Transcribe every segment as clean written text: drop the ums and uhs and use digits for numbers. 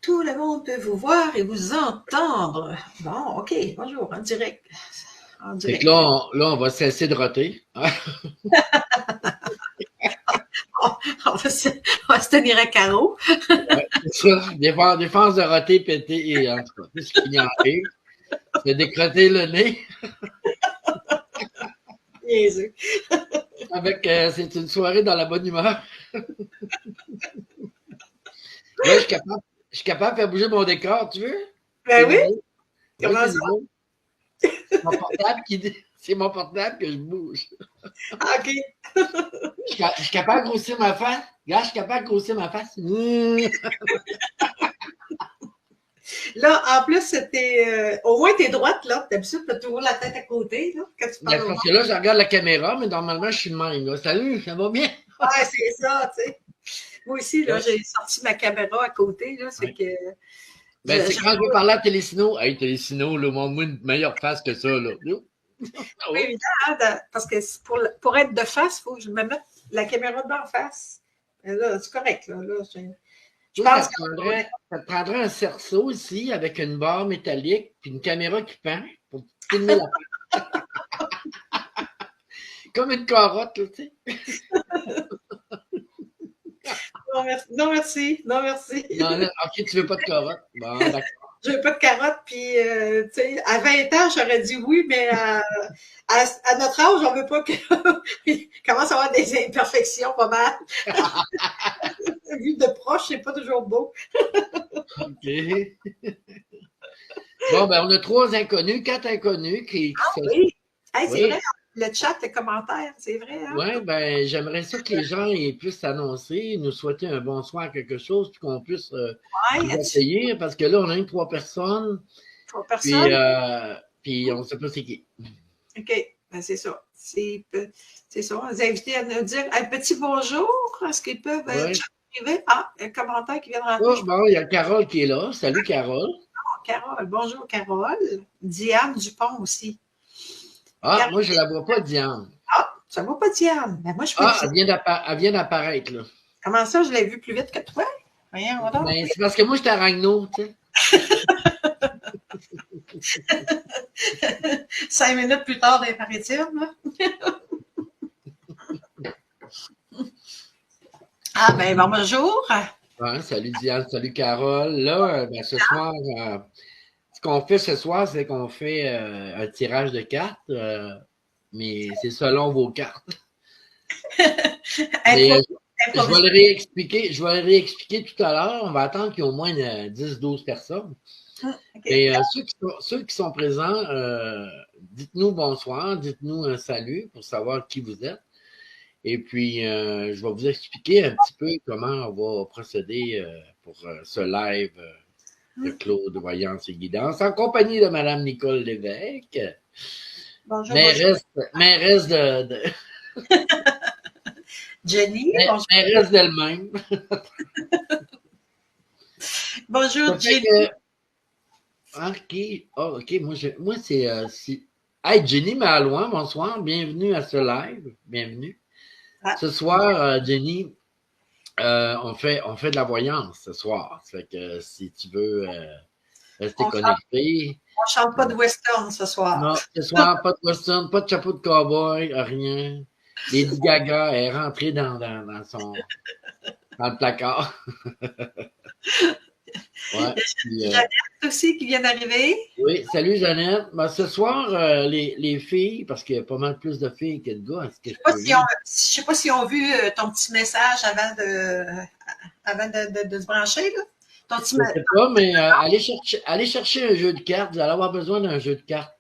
Tout le monde peut vous voir et vous entendre. Bon, OK, bonjour, en direct. En Fait que direct. là, on va cesser de roter. On va se tenir à carreau. Ouais, c'est ça. Des forces de roter, péter, et en tout cas, tout ce qui finit en rire. Se décrotter le nez Jésus. avec c'est une soirée dans la bonne humeur. Là, je suis capable de faire bouger mon décor, tu veux? C'est Ben oui, nouveau. Oui, comment c'est ça? nouveau. C'est mon portable que je bouge. Ah, OK. Je suis capable de grossir ma face. Regarde, je suis capable de grossir ma face. Là, en plus, c'était. Au moins, t'es droite, là. D'habitude, t'as toujours la tête à côté, là, quand tu Ben, parles c'est au monde. parce que là, je regarde la caméra, mais normalement, je suis de même. Là. Salut, ça va bien? Ouais, c'est ça, tu sais. Moi aussi, là, Ouais. j'ai sorti ma caméra à côté, là. C'est Ouais. que. Ben, c'est Je quand je veux parler à Télésino. Hey, Télésino, là, montre-moi une meilleure face que ça, là. pas Oh. évident, hein, parce que pour être de face, il faut que je me mette la caméra d'en face. Et là, c'est correct. Là, je Toi, pense que ça te prendrait un cerceau ici avec une barre métallique puis une caméra qui pend pour filmer la face. Comme une carotte, là, tu sais. non, merci. Non, merci. Non, merci. Non, là, OK, tu veux pas de carotte. Bon, d'accord. Je veux pas de carottes. Puis, tu sais, à 20 ans, j'aurais dit oui, mais à notre âge, on veut pas que. Il commence à avoir des imperfections pas mal. Vu de proche, c'est pas toujours beau. OK. Bon, ben, on a 3 inconnus, 4 inconnus qui se... Oui. Hey, c'est Oui, vrai, le chat, les commentaires, c'est vrai, hein? ouais, ben, j'aimerais ça que les gens ils puissent s'annoncer, nous souhaiter un bonsoir, quelque chose, puis qu'on puisse Ouais, les accueillir, parce que là, on a une 3 personnes, 3 personnes. puis on ne sait pas c'est qui. OK. Ben, c'est ça. C'est ça. On les a invités à nous dire un petit bonjour. Est-ce qu'ils peuvent Ouais. écrire? Ah, un commentaire qui vient de rentrer. Oh, bon, il y a Carole qui est là. Salut, Carole. Carole. Bonjour, Carole. Diane Dupont aussi. Ah, Carole. moi, je la vois pas, Diane. Ah, ça va pas, Diane. Ben, moi, je peux Ah, dire. elle vient d'apparaître, là. Comment ça, je l'ai vu plus vite que toi? Voyons, donc. Ben, c'est parce que moi, j'étais à Ragno, tu sais. 5 minutes plus tard des maritimes, là. Ah, ben, bonjour. Ouais, salut, Diane. Salut, Carole. Là, ben, ce soir, ce qu'on fait ce soir, c'est qu'on fait un tirage de cartes, mais c'est selon vos cartes. Mais je vais je vais le réexpliquer tout à l'heure. On va attendre qu'il y ait au moins 10-12 personnes. OK. Et ceux qui sont présents, dites-nous bonsoir, dites-nous un salut pour savoir qui vous êtes. Et puis, je vais vous expliquer un petit peu comment on va procéder pour ce live de Claude Voyance et Guidance en compagnie de Mme Nicole Lévesque, Bonjour, bonjour. mairesse de Jenny, bonjour. mairesse d'elle-même. Bonjour, Ça fait Jenny. que, OK, oh, OK, moi c'est, Hey, Jenny Malouin, bonsoir, bienvenue à ce live, bienvenue. Ah, Ce soir, Jenny, on fait de la voyance ce soir. Ça fait que si tu veux rester on connecté. chante pas de western ce soir. Non, ce soir, pas de western, pas de chapeau de cowboy, rien. Lady Gaga est rentrée dans le placard. Ouais. Puis, Jeannette aussi qui vient d'arriver. oui, salut Jeannette. Ben, ce soir, les filles, parce qu'il y a pas mal plus de filles que de gars, est-ce que je peux Je sais pas si on vu ton petit message avant de se brancher, là. Ton petit Je sais pas, mais allez chercher un jeu de cartes. Vous allez avoir besoin d'un jeu de cartes.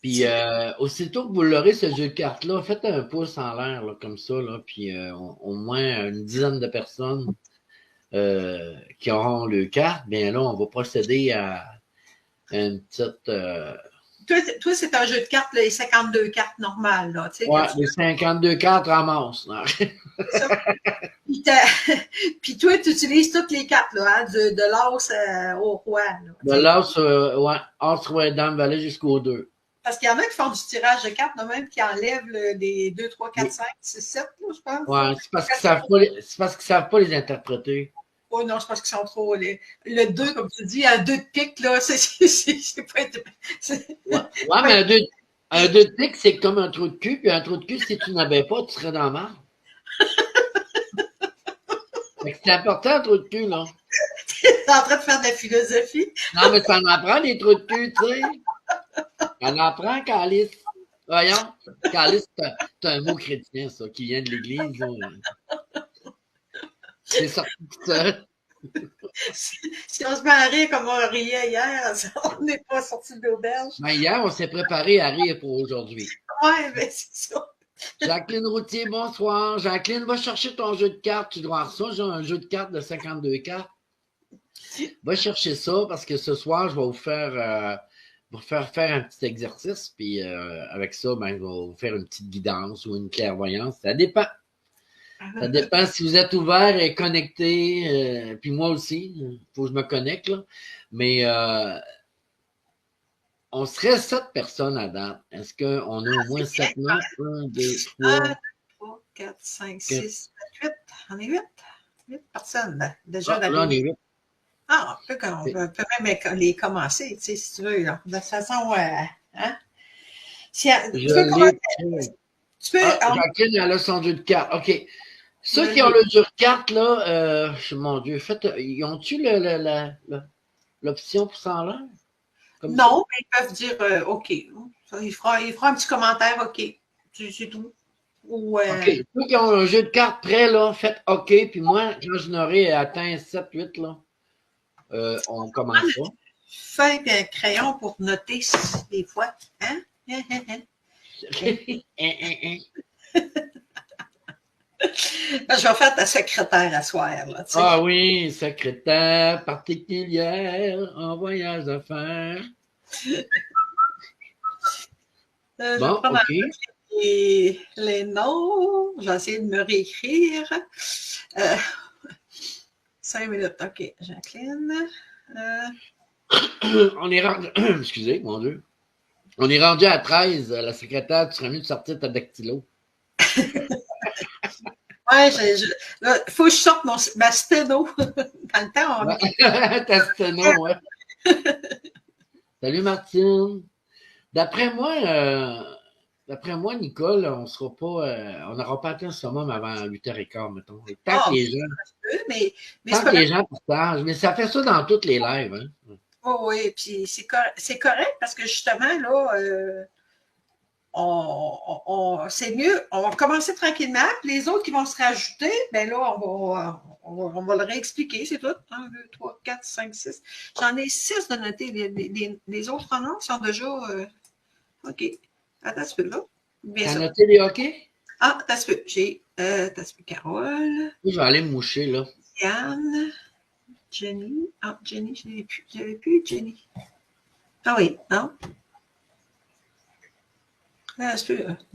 Puis aussitôt que vous l'aurez, ce jeu de cartes-là, faites un pouce en l'air, là, comme ça, là, puis au moins une dizaine de personnes qui auront le carte, bien là, on va procéder à une petite... Toi, c'est un jeu de cartes, les 52 cartes normales, là. Tu sais, ouais, les 52 cartes ramassent. Puis toi, tu utilises toutes les cartes, là, hein, de l'as au roi. Là, de l'as, ouais, as, roi, dame, valet jusqu'au 2. Parce qu'il y en a qui font du tirage de cartes, de même, qui enlèvent des 2, 3, 4, 5, 6, 7, là, je pense. Ouais, c'est parce qu'ils savent pas les interpréter. Oh non, c'est parce qu'ils sont trop. Le 2, comme tu dis, un 2 de pique, là, c'est pas. Ouais, mais un 2 de pique, c'est comme un trou de cul, puis un trou de cul, si tu n'avais pas, tu serais dans la marde. C'est important, un trou de cul, là. T'es en train de faire de la philosophie. Non, mais ça en apprend des trous de cul, tu sais. Ça en apprend, Calice. Voyons, Calice, c'est un mot chrétien, ça, qui vient de l'Église. C'est sorti de ça. Si on se met à rire comme on riait hier, on n'est pas sorti de l'auberge. Ben, hier, on s'est préparé à rire pour aujourd'hui. Ouais, ben c'est ça. Jacqueline Routier, bonsoir. Jacqueline, va chercher ton jeu de cartes. Tu dois avoir ça. J'ai un jeu de cartes de 52 cartes. Va chercher ça parce que ce soir, je vais vous faire un petit exercice. Puis avec ça, ben, je vais vous faire une petite guidance ou une clairvoyance. Ça dépend. Ça dépend si vous êtes ouvert et connecté. Puis moi aussi, il faut que je me connecte. Là. Mais on serait 7 personnes à date. Est-ce qu'on a au moins 7 noms? 1, 2, 3. 3, 4, 5, 6, 7, 8. On est 8. 8 personnes déjà. Là, on est 8. Ah, on peut même les commencer, tu sais, si tu veux. Là. De toute façon, hein? Tu peux commencer. Jacqueline, elle a son jeu de cartes. OK. Ceux qui ont le jeu de cartes, là, mon Dieu, ils ont-tu l'option pour s'en l'air? Non, mais ils peuvent dire OK. Il fera un petit commentaire OK. C'est tout. Ou, OK. Ceux qui ont un jeu de cartes prêt, là, faites OK. Puis moi, quand je n'aurai atteint 7, 8, là, on commencera. Feuille et un crayon pour noter des fois. Hein? Je vais faire ta secrétaire à soir. Là, ah oui, secrétaire particulière en voyage d'affaires. Bon, OK. Les noms, j'ai essayé de me réécrire. 5 minutes, OK. Jacqueline. On est rendu. Excusez, mon Dieu. On est rendu à 13. La secrétaire, tu serais mieux de sortir ta dactylo. Ouais, il faut que je sorte ma sténo. Dans le temps, ta sténo, ouais. Salut, Martine. D'après moi, Nicole, on n'aura pas atteint le summum avant 8h15, mettons. Tant que les gens, les gens partagent. Mais ça fait ça dans toutes les lives. Hein? Oh, oui, puis c'est correct parce que justement, là, c'est mieux, on va commencer tranquillement, puis les autres qui vont se rajouter, bien là, on va le réexpliquer, c'est tout. 1, 2, 3, 4, 5, 6. J'en ai 6 de noter. Les autres noms sont déjà. OK. Attends, tu peux là. T'as noté les hockey? Ah, t'as ce peu. J'ai Carole. Je vais aller me moucher, là. Yann. Jenny. Ah, Jenny, je n'avais plus Jenny. Ah oui, non? Ah,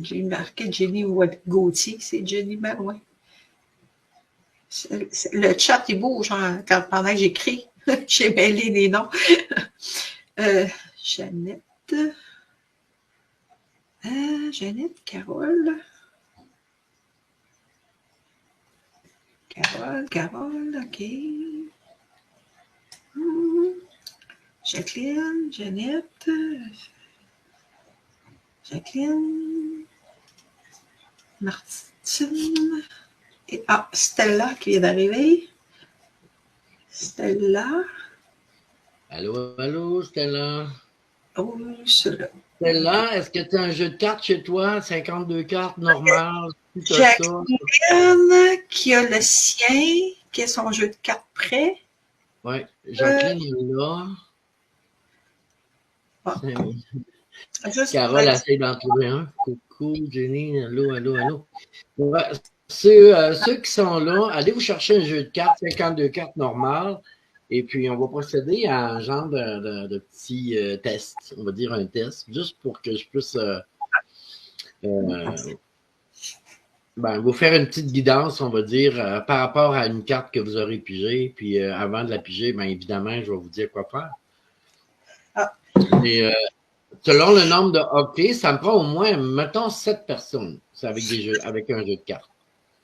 j'ai marqué Jenny Gauthier, c'est Jenny Malouin. Le chat est beau, genre, pendant que j'écris, j'ai mêlé les noms. Jeannette. Jeannette, Carole. Carole, OK. Jacqueline, Jeannette. Jacqueline, Martine, et Stella qui vient d'arriver. Stella. Allô, Stella. Oh, cela. Stella, est-ce que tu as un jeu de cartes chez toi? 52 cartes normales? Jacqueline, qui a le sien, qui a son jeu de cartes prêt. Oui, Jacqueline est là. Carole essaie d'en trouver un. Coucou, Jenny. Allô. Ouais, ceux qui sont là, allez vous chercher un jeu de cartes, 52 cartes normales. Et puis, on va procéder à un genre de petit test. On va dire un test, juste pour que je puisse vous faire une petite guidance, on va dire, par rapport à une carte que vous aurez pigée. Puis, avant de la piger, bien évidemment, je vais vous dire quoi faire. Et, selon le nombre de hockey, ça me prend au moins, mettons, 7 personnes. C'est avec un jeu de cartes.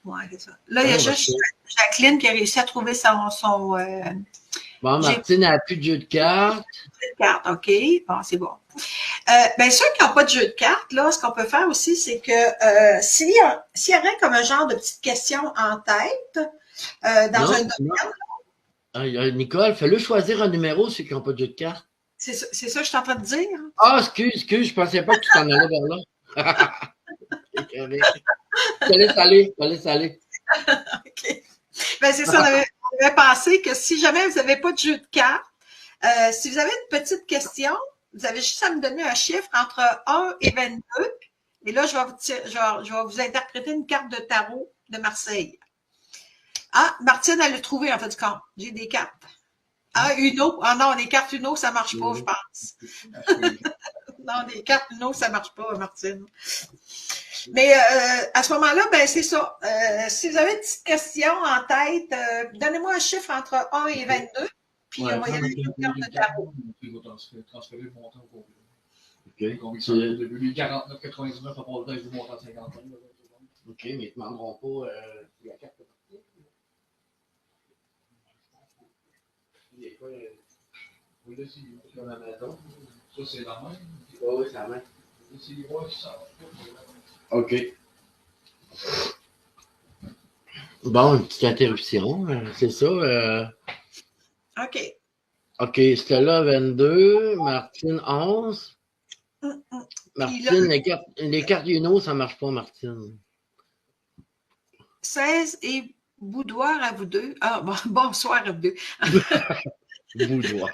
Oui, c'est ça. Là, il y a juste Jacqueline qui a réussi à trouver son bon, Martine n'a plus de jeu de cartes. De cartes, OK. Bon, c'est bon. Ceux qui n'ont pas de jeu de cartes, là, ce qu'on peut faire aussi, c'est que s'il y avait comme un genre de petite question en tête dans un domaine. Nicole, fais-le choisir un numéro, ceux qui n'ont pas de jeu de cartes. C'est ça que je suis en train de dire. Ah, excuse, je ne pensais pas que tu t'en allais vers là. Je te laisse aller. OK. C'est ça, on avait pensé que si jamais vous n'avez pas de jeu de cartes, si vous avez une petite question, vous avez juste à me donner un chiffre entre 1 et 22. Et là, je vais vous interpréter une carte de tarot de Marseille. Ah, Martine, elle l'a trouvé, en fait, du compte. J'ai des cartes. Ah, Uno. Ah non, les cartes Uno, ça ne marche pas, je pense. Non, les cartes Uno, ça ne marche pas, Martine. Mais à ce moment-là, c'est ça. Si vous avez une petite question en tête, donnez-moi un chiffre entre 1 et 22, puis on va y aller avec une carte de tarot. Il va transférer le montant au complet. OK. Au début, 49,99 à part le temps, je vous monte à 50 ans. OK, mais ils ne demanderont pas la carte de partie. Des fois, oui, là, c'est comme à la maison. Ça, c'est la même. Oui, c'est la même. C'est les voix qui sortent. OK. Bon, une petite interruption, c'est ça. OK. OK, Stella 22, Martine 11. Martine, les cartes Uno, ça ne marche pas, Martine. 16 et boudoir à vous deux. Ah, bon, bonsoir à vous deux. Boudoir.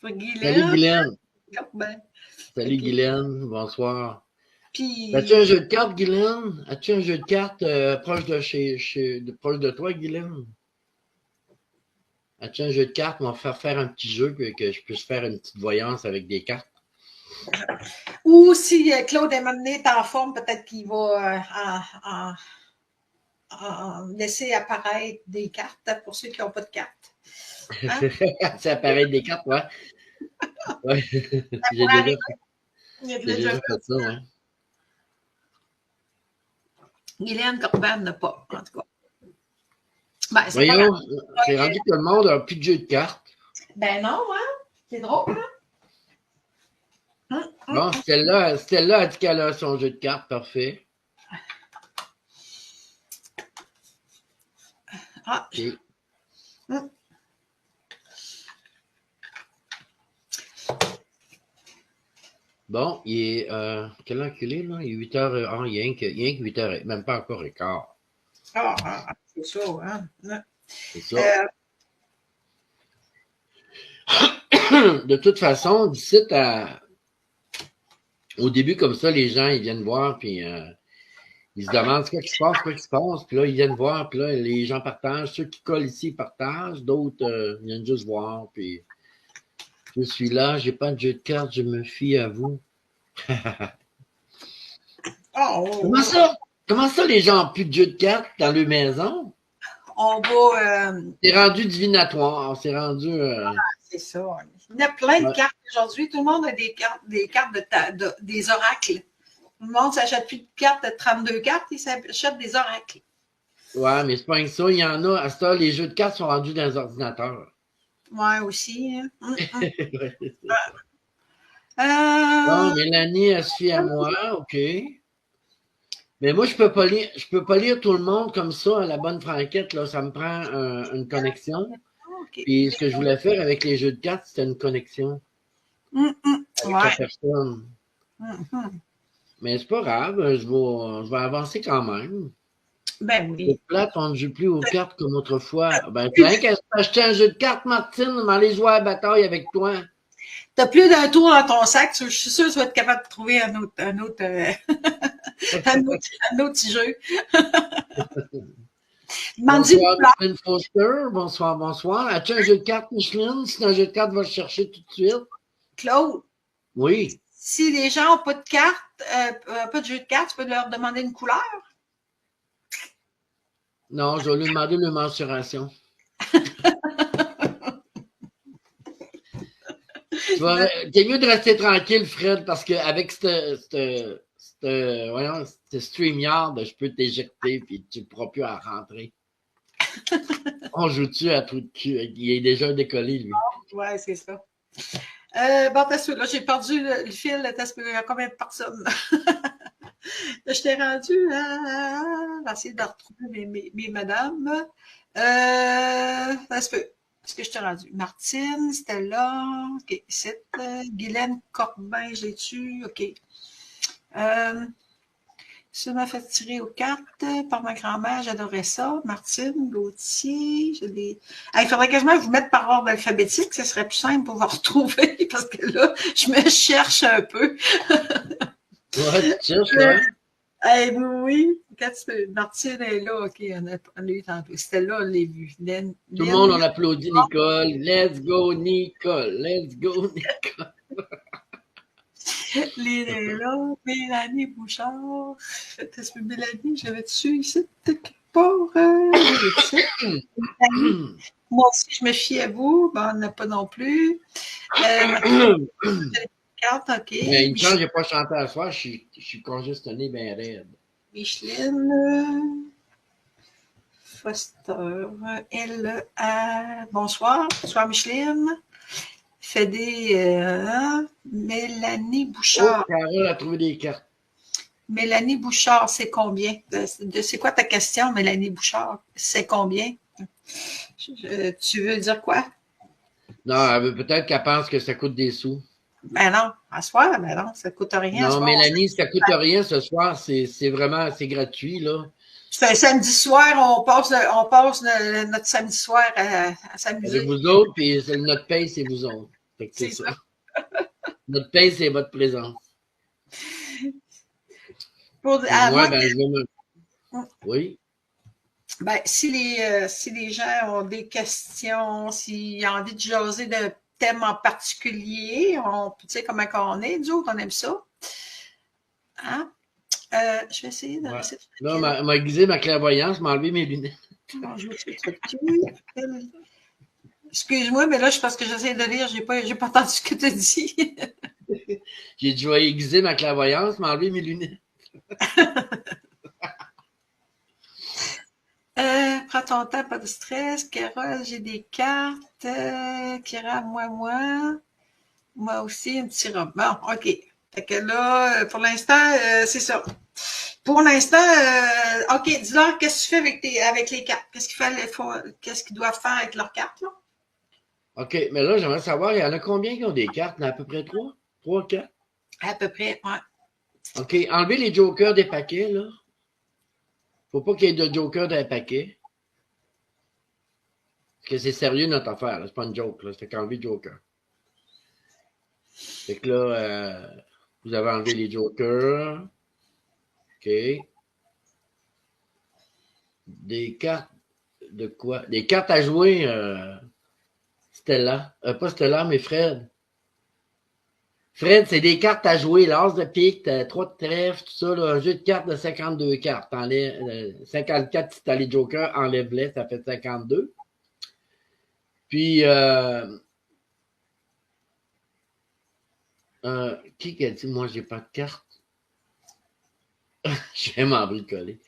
Pour Guylaine. Salut Guylaine. Ben, Salut okay. Guylaine, bonsoir. Puis... As-tu un jeu de cartes, Guylaine? As-tu un jeu de cartes proche de toi, Guylaine? As-tu un jeu de cartes? On va faire un petit jeu pour que je puisse faire une petite voyance avec des cartes. Ou si Claude est amené en forme, peut-être qu'il va laisser apparaître des cartes pour ceux qui n'ont pas de cartes. Hein? Ça apparaît des cartes, ouais. Ouais. J'ai déjà fait ça, ouais. Guylaine Corban n'a pas, en tout cas. Voyons, c'est rendu que le monde n'a plus de jeu de cartes. Ben non, hein? C'est drôle, hein? Bon, Stella a dit qu'elle a son jeu de cartes, parfait. Ah. Okay. Bon, il est. Quelle heure qu'il est, là? Il est 8h. Ah, il y a rien que 8h, même pas encore et quart. C'est ça, hein? C'est ça. De toute façon, d'ici au début, comme ça, les gens, ils viennent voir, puis ils se demandent ce qui se passe, puis là, ils viennent voir, puis là, les gens partagent. Ceux qui collent ici, ils partagent. D'autres viennent juste voir, puis je suis là, j'ai pas de jeu de cartes, je me fie à vous. Comment ça, les gens n'ont plus de jeu de cartes dans leur maison? On va... C'est rendu divinatoire, c'est rendu... c'est ça. Il y a plein de cartes aujourd'hui. Tout le monde a des cartes des oracles. Tout le monde ne s'achète plus de cartes de 32 cartes, il s'achète des oracles. Ouais, mais c'est pas que ça. Il y en a. À ce temps, les jeux de cartes sont rendus dans les ordinateurs. Ouais, aussi. Hein. Bon, Mélanie, elle se fie à moi, OK. Mais moi, je peux pas lire tout le monde comme ça à la bonne franquette, là. Ça me prend une connexion. Okay. Puis ce que je voulais faire avec les jeux de cartes, c'était une connexion avec la personne. Mais c'est pas grave, je vais avancer quand même. Ben oui. C'est plate, on ne joue plus aux cartes comme autrefois. Ben, tu as qu'à acheter un jeu de cartes, Martine, mais aller jouer à la bataille avec toi. Tu as plus d'un tour dans ton sac, je suis sûre que tu vas être capable de trouver un autre petit jeu. Bonsoir, Micheline Foster. Bonsoir. As-tu un jeu de cartes, Micheline? Si tu as un jeu de cartes, va le chercher tout de suite. Claude. Oui. Si les gens n'ont pas de cartes, pas de jeu de cartes, tu peux leur demander une couleur? Non, je vais lui demander une mensuration. T'es mieux de rester tranquille, Fred, parce qu'avec voyons, ce StreamYard, je peux t'éjecter et tu ne pourras plus en rentrer. On joue-tu à tout de cul? Il est déjà décollé, lui. Ouais, c'est ça. Bon, t'as là, j'ai perdu le fil. Il y a combien de personnes? Je t'ai rendu à... essayer de retrouver mes madames. Est-ce que je t'ai rendu? Martine, Stella, OK. C'est Guylaine Corbin, je l'ai-tu? OK. Ça m'a fait tirer aux cartes par ma grand-mère, j'adorais ça. Martine, Gauthier, il faudrait quasiment vous mettre par ordre alphabétique, ce serait plus simple pour vous retrouver, parce que là, je me cherche un peu. Ouais, tu cherches, là? Oui, Martine est là, OK, on a eu tantôt. C'était là, on l'a vu. Tout le monde, on applaudit Nicole. Let's go, Nicole. Let's go, Nicole. Lynn est là, Mélanie Bouchard. Mélanie, j'avais dessus ici, quelque part. Moi aussi, je me fie à vous. Bon, on n'a pas non plus. Carte, OK. Mais une chance, je n'ai pas chanté à soir, je suis congestionné bien raide. Micheline. Foster. Elle. Bonsoir. Bonsoir, Micheline. Mélanie Bouchard. Oh, Carole a trouvé des cartes. Mélanie Bouchard, c'est combien? C'est quoi ta question, Mélanie Bouchard? C'est combien? Tu veux dire quoi? Non, peut-être qu'elle pense que ça coûte des sous. Ben non, à soir, ben non, ça ne coûte rien. Non, Mélanie, ça ne coûte rien ce soir, c'est vraiment, c'est gratuit, là. C'est un samedi soir, on passe notre samedi soir à s'amuser. C'est vous autres, puis notre paye, c'est vous autres. C'est ça. Notre paye, c'est votre présence. Moi, ben, je vais Oui. Ben, si les gens ont des questions, s'ils ont envie de jaser d'un thème en particulier, tu sais comment on est, nous autres, on aime ça. Hein? Je vais essayer de... Ouais. Là, m'a aiguisé ma clairvoyance, m'a enlevé mes lunettes. Bon, je Excuse-moi, mais là, parce que j'essaie de lire, j'ai pas entendu ce que tu as dit. J'ai dû aiguiser ma clairvoyance, m'a enlevé mes lunettes. Prends ton temps, pas de stress. Carole, j'ai des cartes. Kira, moi aussi, un petit robe. Bon, OK. Fait que là, pour l'instant, c'est ça. Pour l'instant, OK, dis-leur qu'est-ce que tu fais avec les cartes. Qu'est-ce qu'ils doivent faire avec leurs cartes, là? OK, mais là, j'aimerais savoir, il y en a combien qui ont des cartes? Il y en a à peu près 3? 3, 4? À peu près, ouais. OK, enlevez les jokers des paquets, là. Faut pas qu'il y ait de jokers dans les paquets. Parce que c'est sérieux notre affaire, c'est pas une joke, là. C'est qu'enlever le joker. Fait que là, vous avez enlevé les jokers. OK. Des cartes de quoi? Des cartes à jouer, Stella. Pas Stella, mais Fred. Fred, c'est des cartes à jouer. L'as de pique, 3 de trèfle, tout ça. Là, un jeu de cartes de 52 cartes. 54 si t'as les jokers, enlève-les, ça fait 52. Puis, qui a dit, moi, j'ai pas de carte? Je vais m'en bricoler.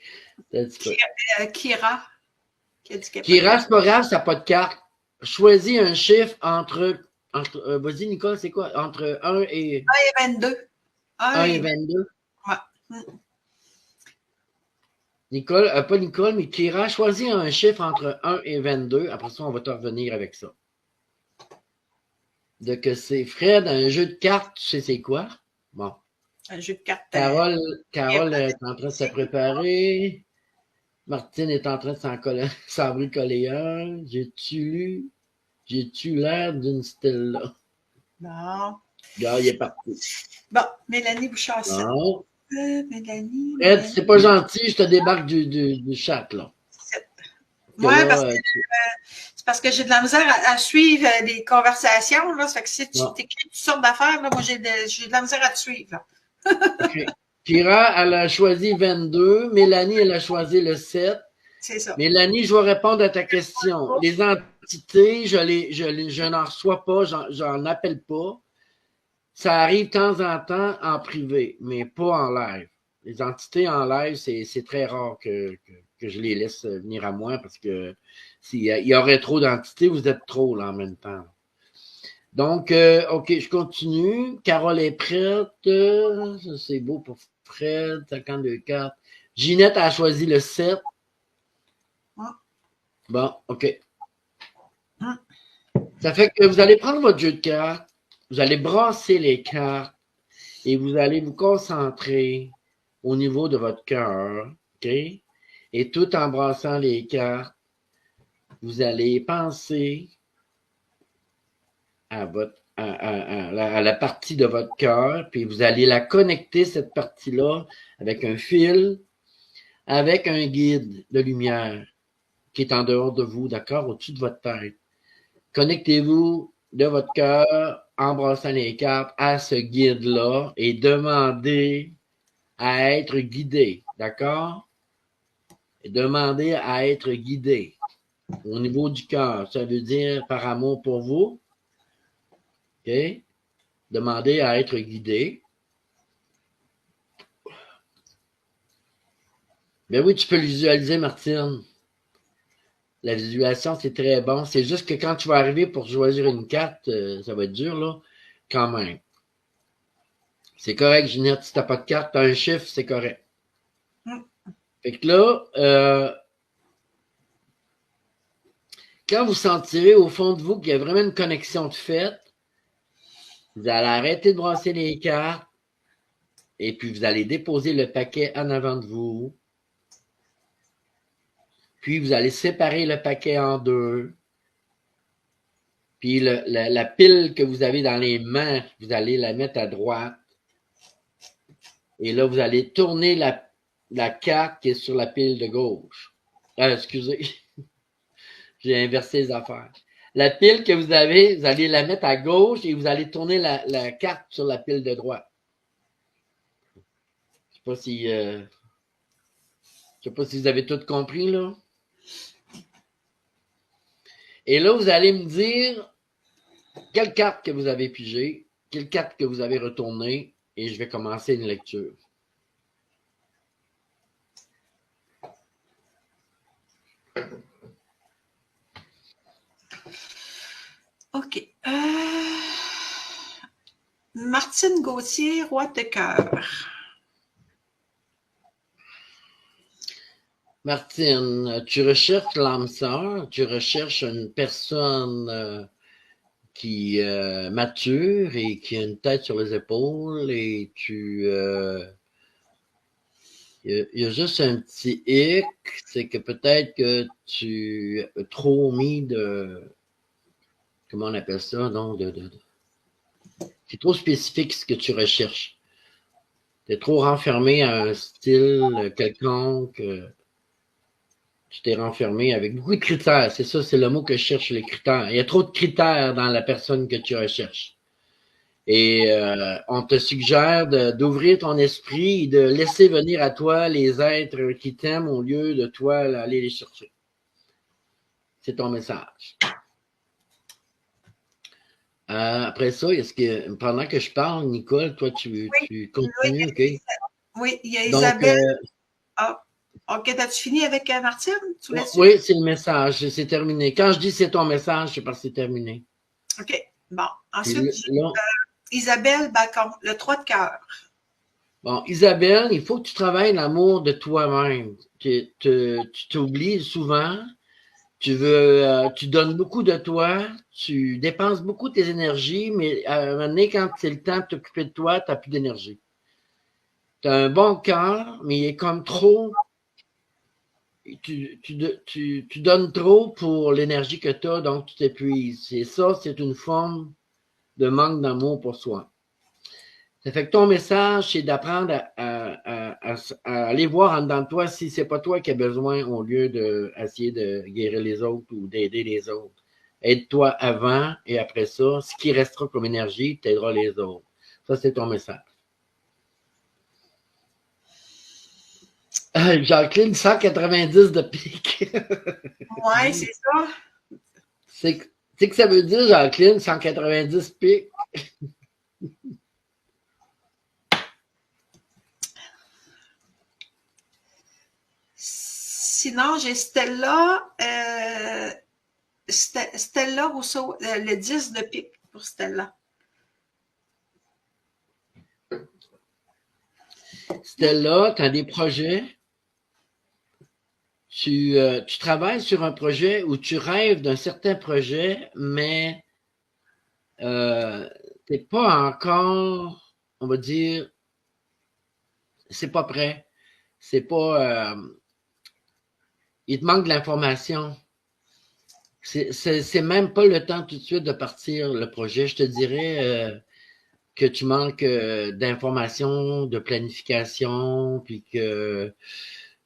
Kira. Kira, c'est pas grave, ça n'a pas de carte. Choisis un chiffre entre vas-y, Nicole, c'est quoi? Entre 1 et 22. 1 et 22? Ouais. Nicole, pas Nicole, mais Kira, choisis un chiffre entre 1 et 22. Après ça, on va te revenir avec ça. De que c'est Fred, un jeu de cartes, tu sais c'est quoi? Bon. Un jeu de cartes. Carole est en train de se préparer. Martine est en train de s'en bricoler un. J'ai-tu l'air d'une Stella? Non. Regarde, il est parti. Bon, Mélanie Bouchard. Non. Mélanie. Fred, c'est pas gentil, je te débarque du chat, là. Oui, c'est parce que j'ai de la misère à suivre les conversations, là. Ça fait que si tu t'écris toutes sortes d'affaires, là, moi, j'ai de la misère à te suivre, là. OK. Kira, elle a choisi 22. Mélanie, elle a choisi le 7. C'est ça. Mélanie, je vais répondre à ta question. Les entités, je n'en reçois pas, j'en appelle pas. ça arrive de temps en temps en privé, mais pas en live. Les entités en live, c'est très rare que je les laisse venir à moi parce que s'il y aurait trop d'entités, vous êtes trop là en même temps. Donc, OK, je continue. Carole est prête. Ça, c'est beau pour Fred. 52 cartes. Ginette a choisi le 7. Bon, OK. Ça fait que vous allez prendre votre jeu de cartes. Vous allez brasser les cartes et vous allez vous concentrer au niveau de votre cœur. OK? Et tout en brassant les cartes, vous allez penser à la partie de votre cœur, puis vous allez la connecter, cette partie-là, avec un fil, avec un guide de lumière qui est en dehors de vous, d'accord, au-dessus de votre tête. Connectez-vous de votre cœur, embrassant les cartes, à ce guide-là et demandez à être guidé, d'accord? Et demandez à être guidé au niveau du cœur. Ça veut dire par amour pour vous. OK? Demandez à être guidé. Ben oui, tu peux le visualiser, Martine. La visualisation, c'est très bon. C'est juste que quand tu vas arriver pour choisir une carte, ça va être dur, là, quand même. C'est correct, Ginette, si tu n'as pas de carte, tu as un chiffre, c'est correct. Fait que là, quand vous sentirez au fond de vous qu'il y a vraiment une connexion de fait, vous allez arrêter de brasser les cartes et puis vous allez déposer le paquet en avant de vous. Puis vous allez séparer le paquet en deux. Puis la pile que vous avez dans les mains, vous allez la mettre à droite. Et là, vous allez tourner la carte qui est sur la pile de gauche. Excusez, j'ai inversé les affaires. La pile que vous avez, vous allez la mettre à gauche et vous allez tourner la carte sur la pile de droite. Je sais pas si vous avez tout compris, là. Et là, vous allez me dire quelle carte que vous avez pigée, quelle carte que vous avez retournée, et je vais commencer une lecture. OK. Martine Gauthier, roi de cœur. Martine, tu recherches l'âme sœur, tu recherches une personne qui mature et qui a une tête sur les épaules et il y a juste un petit hic, c'est que peut-être que tu as trop mis comment on appelle ça, non, c'est trop spécifique ce que tu recherches. Tu es trop renfermé à un style quelconque. Tu t'es renfermé avec beaucoup de critères. C'est ça, c'est le mot que je cherche, les critères. Il y a trop de critères dans la personne que tu recherches. Et on te suggère d'ouvrir ton esprit et de laisser venir à toi les êtres qui t'aiment au lieu de toi aller les chercher. C'est ton message. Après ça, est-ce que pendant que je parle, Nicole, toi, tu continues, OK? Oui, il y a Isabelle. OK, as-tu fini avec Martine? Oui, c'est le message. C'est terminé. Quand je dis c'est ton message, c'est parce que c'est terminé. OK. Bon. Ensuite, Isabelle Bacon, le 3 de cœur. Bon, Isabelle, il faut que tu travailles l'amour de toi-même. Tu t'oublies souvent. Tu donnes beaucoup de toi. Tu dépenses beaucoup de tes énergies, mais à un moment donné, quand c'est le temps de t'occuper de toi, tu n'as plus d'énergie. Tu as un bon cœur, mais il est comme trop. Tu donnes trop pour l'énergie que tu as, donc tu t'épuises. Et ça, c'est une forme de manque d'amour pour soi. Ça fait que ton message, c'est d'apprendre à aller voir en dedans de toi si c'est pas toi qui as besoin au lieu d'essayer de guérir les autres ou d'aider les autres. Aide-toi avant et après ça, ce qui restera comme énergie t'aidera les autres. Ça, c'est ton message. Jacqueline, 190 de pique. Oui, c'est ça. C'est que ça veut dire, Jacqueline, 190 piques? sinon, j'ai Stella, Stella Rousseau, le 10 de pique pour Stella. Stella, tu as des projets. Tu travailles sur un projet ou tu rêves d'un certain projet, mais tu n'es pas encore, on va dire, c'est pas prêt. C'est pas. Il te manque de l'information. C'est même pas le temps tout de suite de partir le projet. Je te dirais que tu manques d'informations, de planification, puis que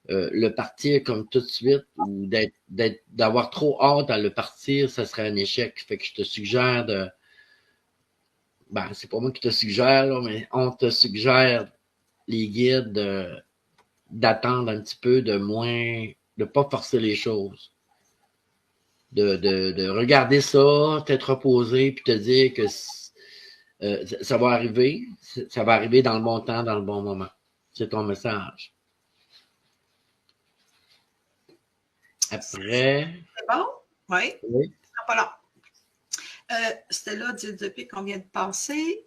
le partir comme tout de suite ou d'avoir trop hâte à le partir, ça serait un échec. Fait que je te suggère de. Ben, c'est pas moi qui te suggère, là, mais on te suggère, les guides, d'attendre un petit peu, de pas forcer les choses. De regarder ça, t'être reposé, puis te dire que ça va arriver. Ça va arriver dans le bon temps, dans le bon moment. C'est ton message. Après. C'est bon? Oui. Oui. Pas là. C'était là depuis qu'on vient de passer.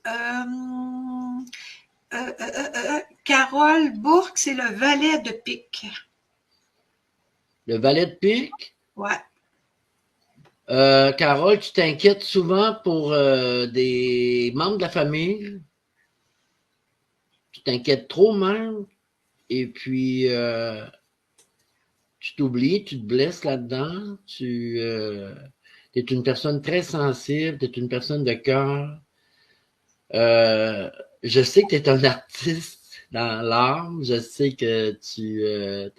Carole Bourque, c'est le valet de pique. Le valet de pique? Ouais. Carole, tu t'inquiètes souvent pour des membres de la famille. Tu t'inquiètes trop même. Et puis, tu t'oublies, tu te blesses là-dedans. Tu es une personne très sensible, tu es une personne de cœur. Je sais que tu es un artiste dans l'âme. Je sais que tu es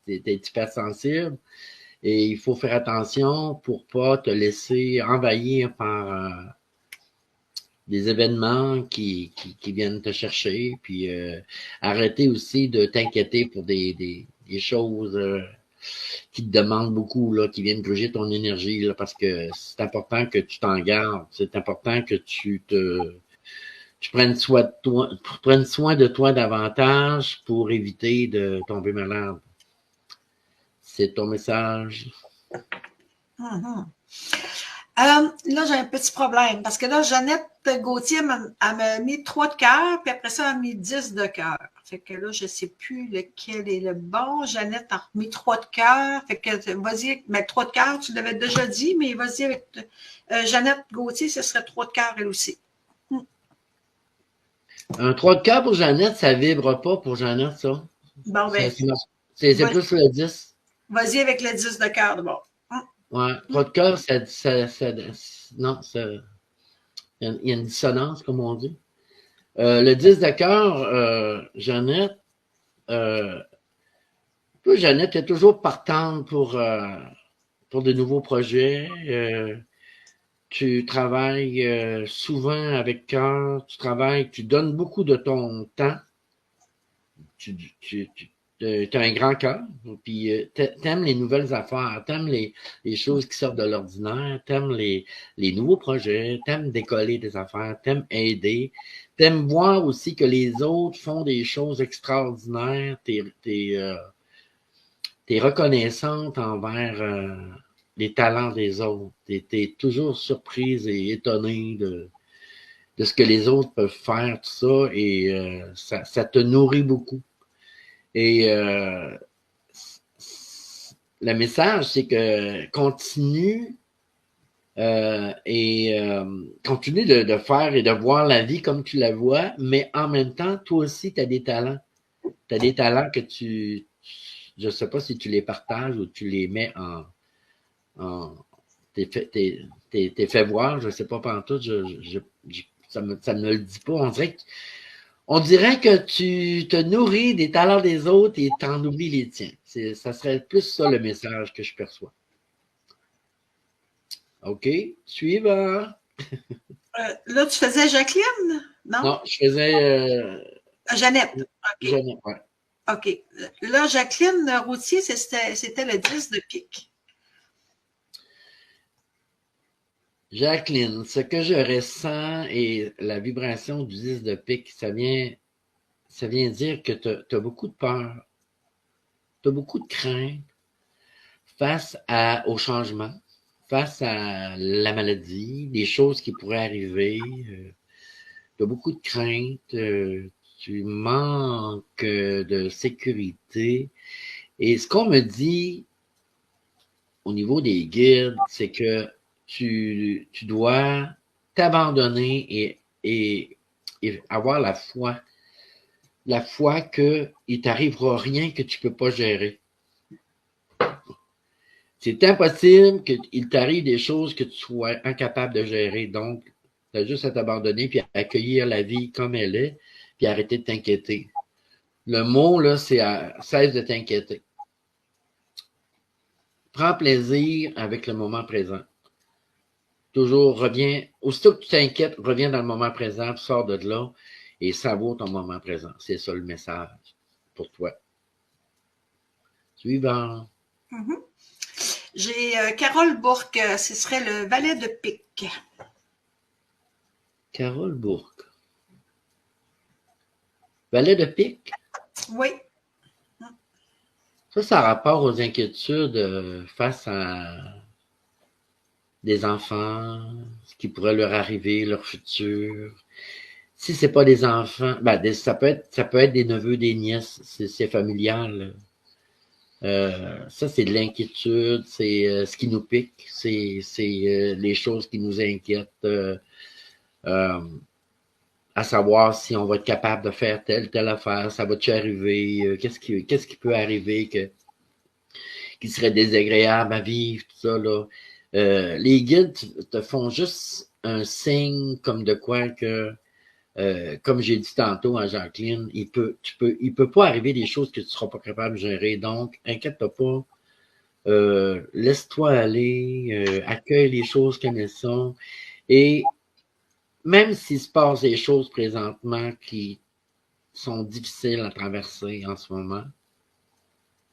hyper sensible. Et il faut faire attention pour pas te laisser envahir par des événements qui viennent te chercher. Puis arrêter aussi de t'inquiéter pour des choses qui te demandent beaucoup, là, qui viennent gruger ton énergie, là, parce que c'est important que tu t'en gardes. C'est important que tu prennes soin de toi davantage pour éviter de tomber malade. C'est ton message. Mm-hmm. Là, j'ai un petit problème parce que là, Jeannette Gauthier, elle m'a mis 3 de cœur, puis après ça, elle m'a mis 10 de cœur. Fait que là, je ne sais plus lequel est le bon. Jeannette a remis 3 de cœur. Fait que vas-y, mais 3 de cœur, tu l'avais déjà dit, mais vas-y avec Jeannette Gauthier, ce serait 3 de cœur elle aussi. Un 3 de cœur pour Jeannette, ça vibre pas pour Jeannette, ça. Bon, ben. C'est plus le 10. Vas-y avec le 10 de cœur d'abord. Ouais, 3 de cœur, non, il y a une dissonance, comme on dit. Le 10 de cœur, Jeannette, toi, Jeannette est toujours partante pour de nouveaux projets. Tu travailles souvent avec cœur, tu donnes beaucoup de ton temps. Tu as un grand cœur, puis t'aimes les nouvelles affaires, t'aimes les choses qui sortent de l'ordinaire, t'aimes les nouveaux projets, t'aimes décoller des affaires, t'aimes aider, t'aimes voir aussi que les autres font des choses extraordinaires, t'es reconnaissante envers les talents des autres, t'es toujours surprise et étonnée de ce que les autres peuvent faire, tout ça, et ça te nourrit beaucoup. Et le message, c'est que continue continue de faire et de voir la vie comme tu la vois, mais en même temps, toi aussi, tu as des talents. Tu as des talents que je ne sais pas si tu les partages ou tu les mets t'es fait voir, je ne sais pas pantoute, ça ne me le dit pas. On dirait que tu te nourris des talents des autres et t'en oublies les tiens. Ça serait plus ça le message que je perçois. OK. Suivant. Là, tu faisais Jacqueline? Non? Non, je faisais Jeannette. Okay. Jeannette, ouais. OK. Là, Jacqueline Routier, c'était le 10 de pique. Jacqueline, ce que je ressens et la vibration du 10 de pique, ça vient dire que tu as beaucoup de peur, tu as beaucoup de crainte, face au changement, face à la maladie, des choses qui pourraient arriver. Tu as beaucoup de craintes, tu manques de sécurité. Et ce qu'on me dit au niveau des guides, c'est que tu dois t'abandonner et avoir la foi. La foi qu'il ne t'arrivera rien que tu ne peux pas gérer. C'est impossible qu'il t'arrive des choses que tu sois incapable de gérer. Donc, tu as juste à t'abandonner puis à accueillir la vie comme elle est, puis arrêter de t'inquiéter. Le mot, là, c'est cesse de t'inquiéter. Prends plaisir avec le moment présent. Toujours reviens, aussitôt que tu t'inquiètes, reviens dans le moment présent, sors de là et savoure ton moment présent. C'est ça le message pour toi. Suivant. Mm-hmm. J'ai Carole Bourque, ce serait le valet de pique. Carole Bourque. Valet de pique? Oui. Ça a rapport aux inquiétudes face à des enfants, ce qui pourrait leur arriver, leur futur. Si c'est pas des enfants, ça peut être des neveux, des nièces, c'est familial. Ça, c'est de l'inquiétude, c'est ce qui nous pique, c'est les choses qui nous inquiètent, à savoir si on va être capable de faire telle affaire, ça va-tu arriver, qu'est-ce qui peut arriver qui serait désagréable à vivre, tout ça, là. Les guides te font juste un signe comme de quoi que comme j'ai dit tantôt à Jacqueline, il peut pas arriver des choses que tu seras pas capable de gérer. Donc, inquiète-toi pas. Laisse-toi aller, accueille les choses comme elles sont. Et même s'il se passe des choses présentement qui sont difficiles à traverser en ce moment,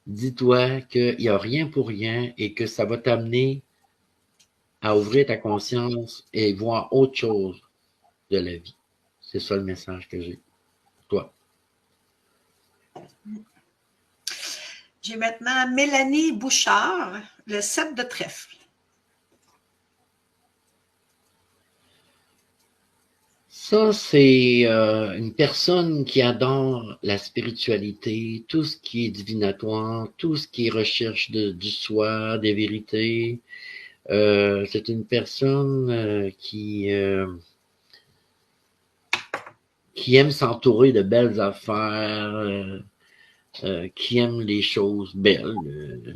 dis-toi qu'il n'y a rien pour rien et que ça va t'amener à ouvrir ta conscience et voir autre chose de la vie. C'est ça le message que j'ai. Toi. J'ai maintenant Mélanie Bouchard, le 7 de trèfle. Ça, c'est une personne qui adore la spiritualité, tout ce qui est divinatoire, tout ce qui est recherche du soi, des vérités. C'est une personne qui aime s'entourer de belles affaires, qui aime les choses belles.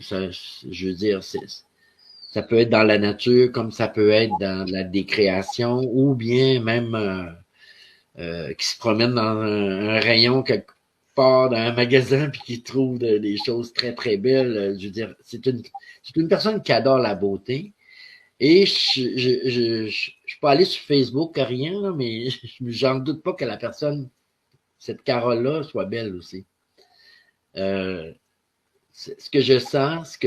Je veux dire, ça peut être dans la nature comme ça peut être dans la décréation ou bien même qui se promène dans un rayon quelque part dans un magasin puis qui trouve des choses très très belles. Je veux dire, c'est une personne qui adore la beauté. Et je suis pas allé sur Facebook, rien, là, mais j'en doute pas que la personne, cette Carole-là, soit belle aussi. Ce que je sens,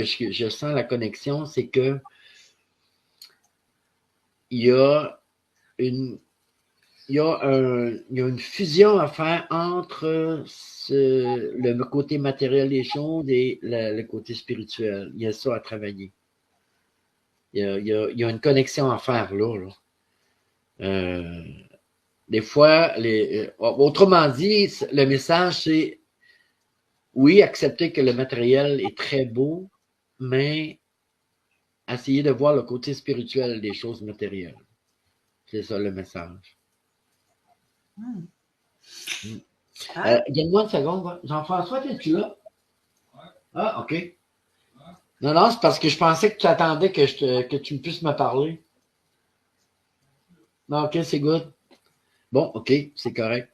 la connexion, c'est que il y a une fusion à faire entre le côté matériel des choses et le côté spirituel. Il y a ça à travailler. Il y a une connexion à faire là. Des fois, autrement dit, le message, c'est oui, accepter que le matériel est très beau, mais essayer de voir le côté spirituel des choses matérielles. C'est ça le message. Donne-moi une seconde. Jean-François, es-tu là? Ah, OK. Non, c'est parce que je pensais que tu attendais que tu puisses me parler. Non, OK, c'est good. Bon, OK, c'est correct.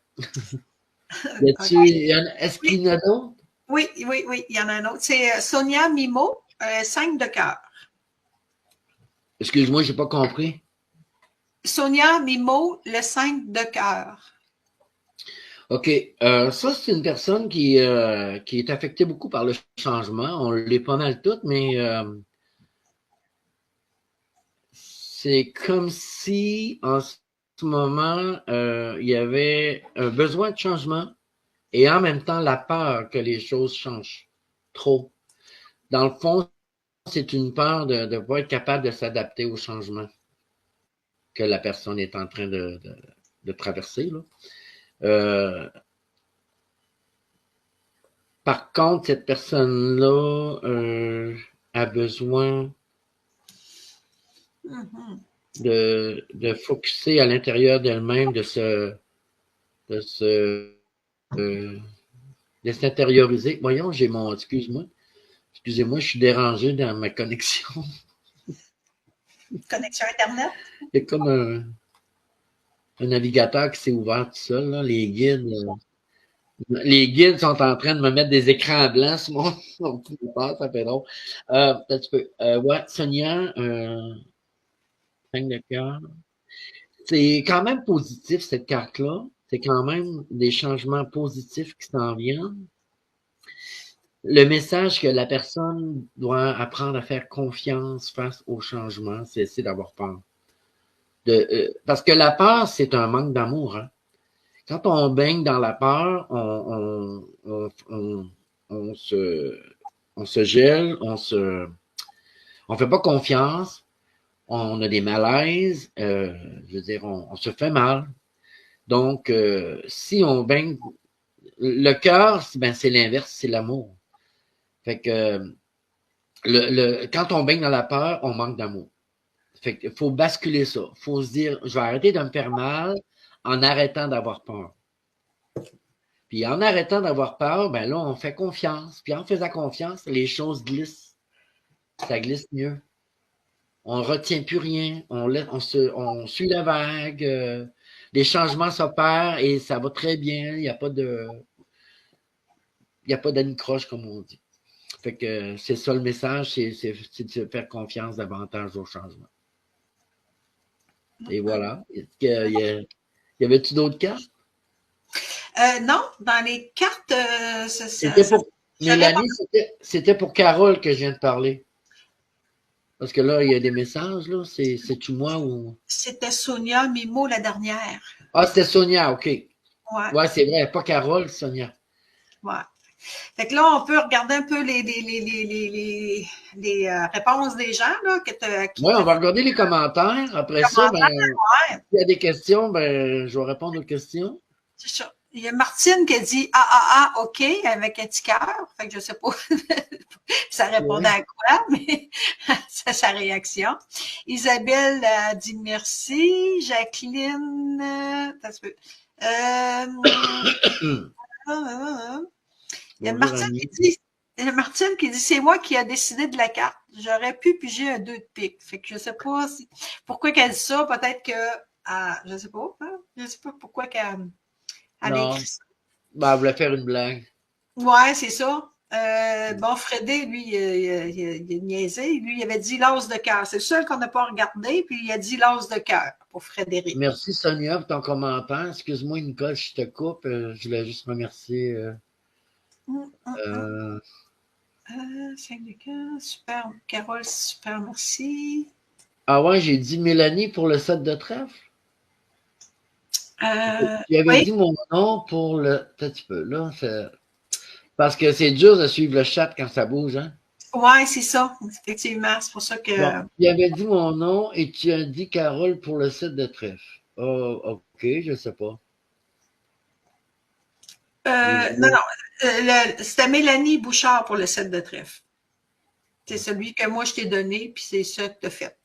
Est-ce qu'il y en a d'autres? Oui, il y en a un autre. C'est Sonia Mimo, 5 de cœur. Excuse-moi, je n'ai pas compris. Sonia Mimo, le 5 de cœur. OK. Ça, c'est une personne qui est affectée beaucoup par le changement. On l'est pas mal toutes, mais c'est comme si en ce moment, il y avait un besoin de changement et en même temps la peur que les choses changent trop. Dans le fond, c'est une peur de ne pas être capable de s'adapter au changement que la personne est en train de traverser. Là. Par contre, cette personne-là a besoin de focusser à l'intérieur d'elle-même, de s'intérioriser. Voyons, j'ai mon... Excusez-moi, je suis dérangé dans ma connexion. Connexion Internet? Il y a comme un navigateur qui s'est ouvert tout seul, là. Les guides sont en train de me mettre des écrans blancs sur mon téléphone, ça fait drôle. Un petit peu. Ouais, Sonia, 5 de cœur. C'est quand même positif, cette carte-là. C'est quand même des changements positifs qui s'en viennent. Le message que la personne doit apprendre à faire confiance face au changement, c'est essayer d'avoir peur. Parce que la peur, c'est un manque d'amour. Hein. Quand on baigne dans la peur, on se gèle, on fait pas confiance, on a des malaises, je veux dire, on se fait mal. Donc, si on baigne, le cœur, ben, c'est l'inverse, c'est l'amour. Fait que quand on baigne dans la peur, on manque d'amour. Fait qu'il faut basculer ça. Il faut se dire, je vais arrêter de me faire mal en arrêtant d'avoir peur. Puis en arrêtant d'avoir peur, ben là, on fait confiance. Puis en faisant confiance, les choses glissent. Ça glisse mieux. On ne retient plus rien. On suit la vague. Les changements s'opèrent et ça va très bien. Il n'y a pas d'anicroche, comme on dit. Fait que c'est ça le message, c'est de faire confiance davantage au changement. Et voilà. Y avait-tu d'autres cartes? Non, dans les cartes, Mélanie, c'était pour Carole que je viens de parler. Parce que là, il y a des messages, là. C'est-tu moi ou. C'était Sonia Mimo la dernière. Ah, c'était Sonia, OK. Ouais, c'est vrai, pas Carole, Sonia. Ouais. Fait que là, on peut regarder un peu les réponses des gens. Oui, on va regarder les commentaires. Après ça, ben, s'il y a des questions, ben, je vais répondre aux questions. C'est ça. Il y a Martine qui a dit ah, OK, avec un petit cœur. Fait que je ne sais pas ça répondait à quoi, mais c'est sa réaction. Isabelle a dit merci. Jacqueline, il y a Martine qui dit c'est moi qui a décidé de la carte. J'aurais pu piger un 2 de pique. Fait que je sais pas pourquoi qu'elle dit ça. Peut-être que je sais pas. Hein? Je sais pas pourquoi qu'elle a écrit ça. Ben, elle voulait faire une blague. Ouais, c'est ça. Bon, Frédé, lui, il a niaisé. Lui, il avait dit l'as de cœur. C'est le seul qu'on n'a pas regardé, puis il a dit l'as de cœur pour Frédéric. Merci, Sonia, pour ton commentaire. Excuse-moi, Nicole, je te coupe. Je voulais juste remercier. 5 de cœur, super. Carole, super, merci. Ah ouais, j'ai dit Mélanie pour le 7 de trèfle. Tu avais dit mon nom pour le. Un petit peu, là. Parce que c'est dur de suivre le chat quand ça bouge, hein? Oui, c'est ça. Effectivement, c'est pour ça que. Bon, tu avais dit mon nom et tu as dit Carole pour le 7 de trèfle. Oh, OK, je ne sais pas. Non. C'était Mélanie Bouchard pour le 7 de trèfle. C'est celui que moi je t'ai donné, puis c'est ça que tu as fait.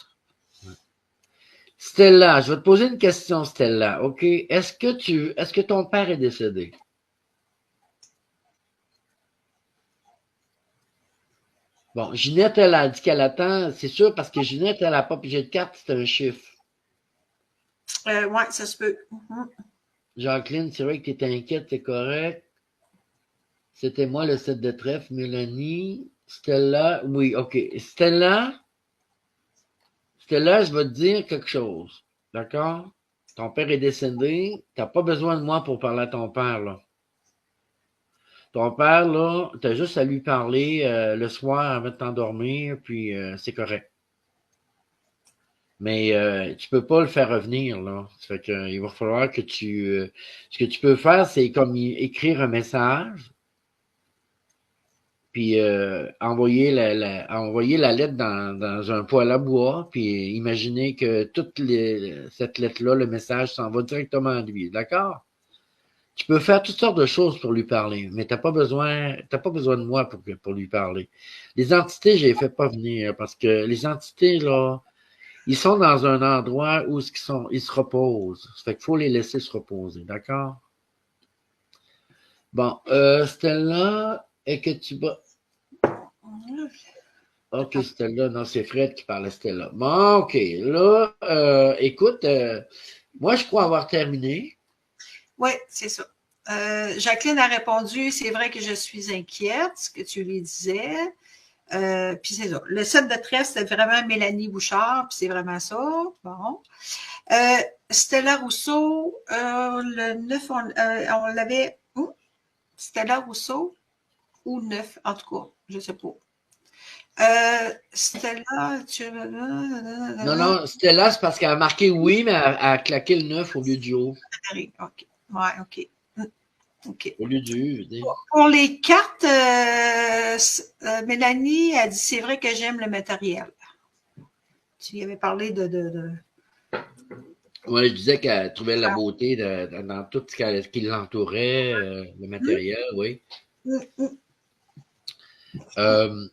Stella, je vais te poser une question, Stella. OK. Est-ce que ton père est décédé? Bon, Ginette, elle a dit qu'elle attend, c'est sûr, parce que Ginette, elle n'a pas pigé de carte, c'est un chiffre. Oui, ça se peut. Jacqueline, c'est vrai que tu étais inquiète, c'est correct. C'était moi le 7 de trèfle. Mélanie, Stella, oui, OK. Stella, je vais te dire quelque chose. D'accord? Ton père est décédé. Tu n'as pas besoin de moi pour parler à ton père, là. Ton père, là, tu as juste à lui parler le soir avant de t'endormir, puis c'est correct. Mais tu peux pas le faire revenir, là. Ça fait que, il va falloir que ce que tu peux faire, c'est comme écrire un message. puis envoyer la lettre dans un poêle à bois, puis imaginez que cette lettre-là, le message s'en va directement à lui, d'accord? Tu peux faire toutes sortes de choses pour lui parler, mais t'as pas besoin de moi pour lui parler. Les entités, je les fais pas venir parce que les entités, là, ils sont dans un endroit où ils se reposent. Ça fait qu'il faut les laisser se reposer, d'accord? Bon, Stella, est-ce que tu vas... Ok, Stella, non, c'est Fred qui parle à Stella. Bon, ok, là, écoute, moi, je crois avoir terminé. Oui, c'est ça. Jacqueline a répondu, c'est vrai que je suis inquiète, ce que tu lui disais. Puis c'est ça. Le set de tresse, c'est vraiment Mélanie Bouchard, puis c'est vraiment ça. Bon. Stella Rousseau, le 9, on l'avait où? Stella Rousseau ou 9, en tout cas, je ne sais pas. Stella, Non, Stella, c'est parce qu'elle a marqué oui, mais elle a claqué le 9 au lieu du haut. OK. Ouais, OK. OK. Au lieu du U. Pour les cartes, Mélanie a dit c'est vrai que j'aime le matériel. Tu y avais parlé de... Oui, je disais qu'elle trouvait la beauté dans tout ce qui l'entourait, le matériel, oui. Il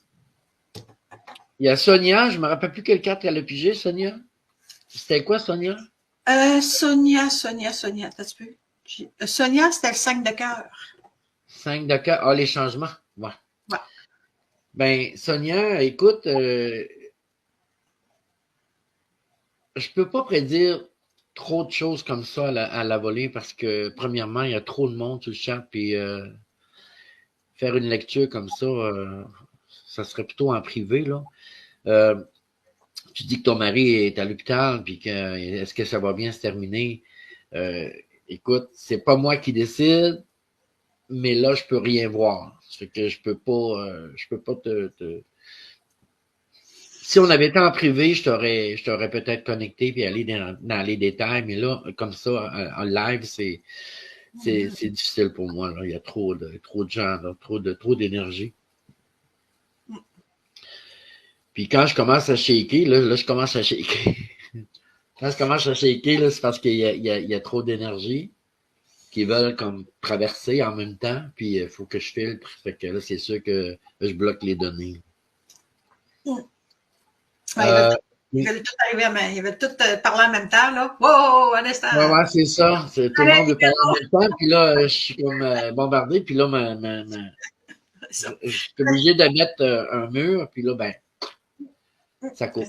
y a Sonia, je ne me rappelle plus quelle carte elle a pigé, Sonia. C'était quoi, Sonia? Sonia, t'as vu? Sonia, c'était le 5 de cœur. 5 de cœur. Ah, les changements. Ouais. Ouais. Ben, Sonia, écoute, je peux pas prédire trop de choses comme ça à la volée parce que, premièrement, il y a trop de monde sur le chat, puis faire une lecture comme ça, ça serait plutôt en privé, là. Tu dis que ton mari est à l'hôpital, puis est-ce que ça va bien se terminer? Écoute, c'est pas moi qui décide, mais là, je peux rien voir. Ça fait que je peux pas te... Si on avait été en privé, je t'aurais peut-être connecté puis aller dans les détails, mais là, comme ça, en live, c'est difficile pour moi. Là. Il y a trop de gens, là, trop d'énergie. Puis quand je commence à shaker, là, je commence à shaker. Quand je commence à shaker, là, c'est parce qu'il y a trop d'énergie qui veulent comme traverser en même temps, puis il faut que je filtre. Fait que là, c'est sûr que je bloque les données. Ils veulent tout arriver ils veulent tout parler en même temps, là. Wow, un instant. Ouais, c'est ça. Tout le monde veut parler en même temps, puis là, je suis comme bombardé, puis là, je suis obligé de mettre un mur, puis là, ben, ça coupe.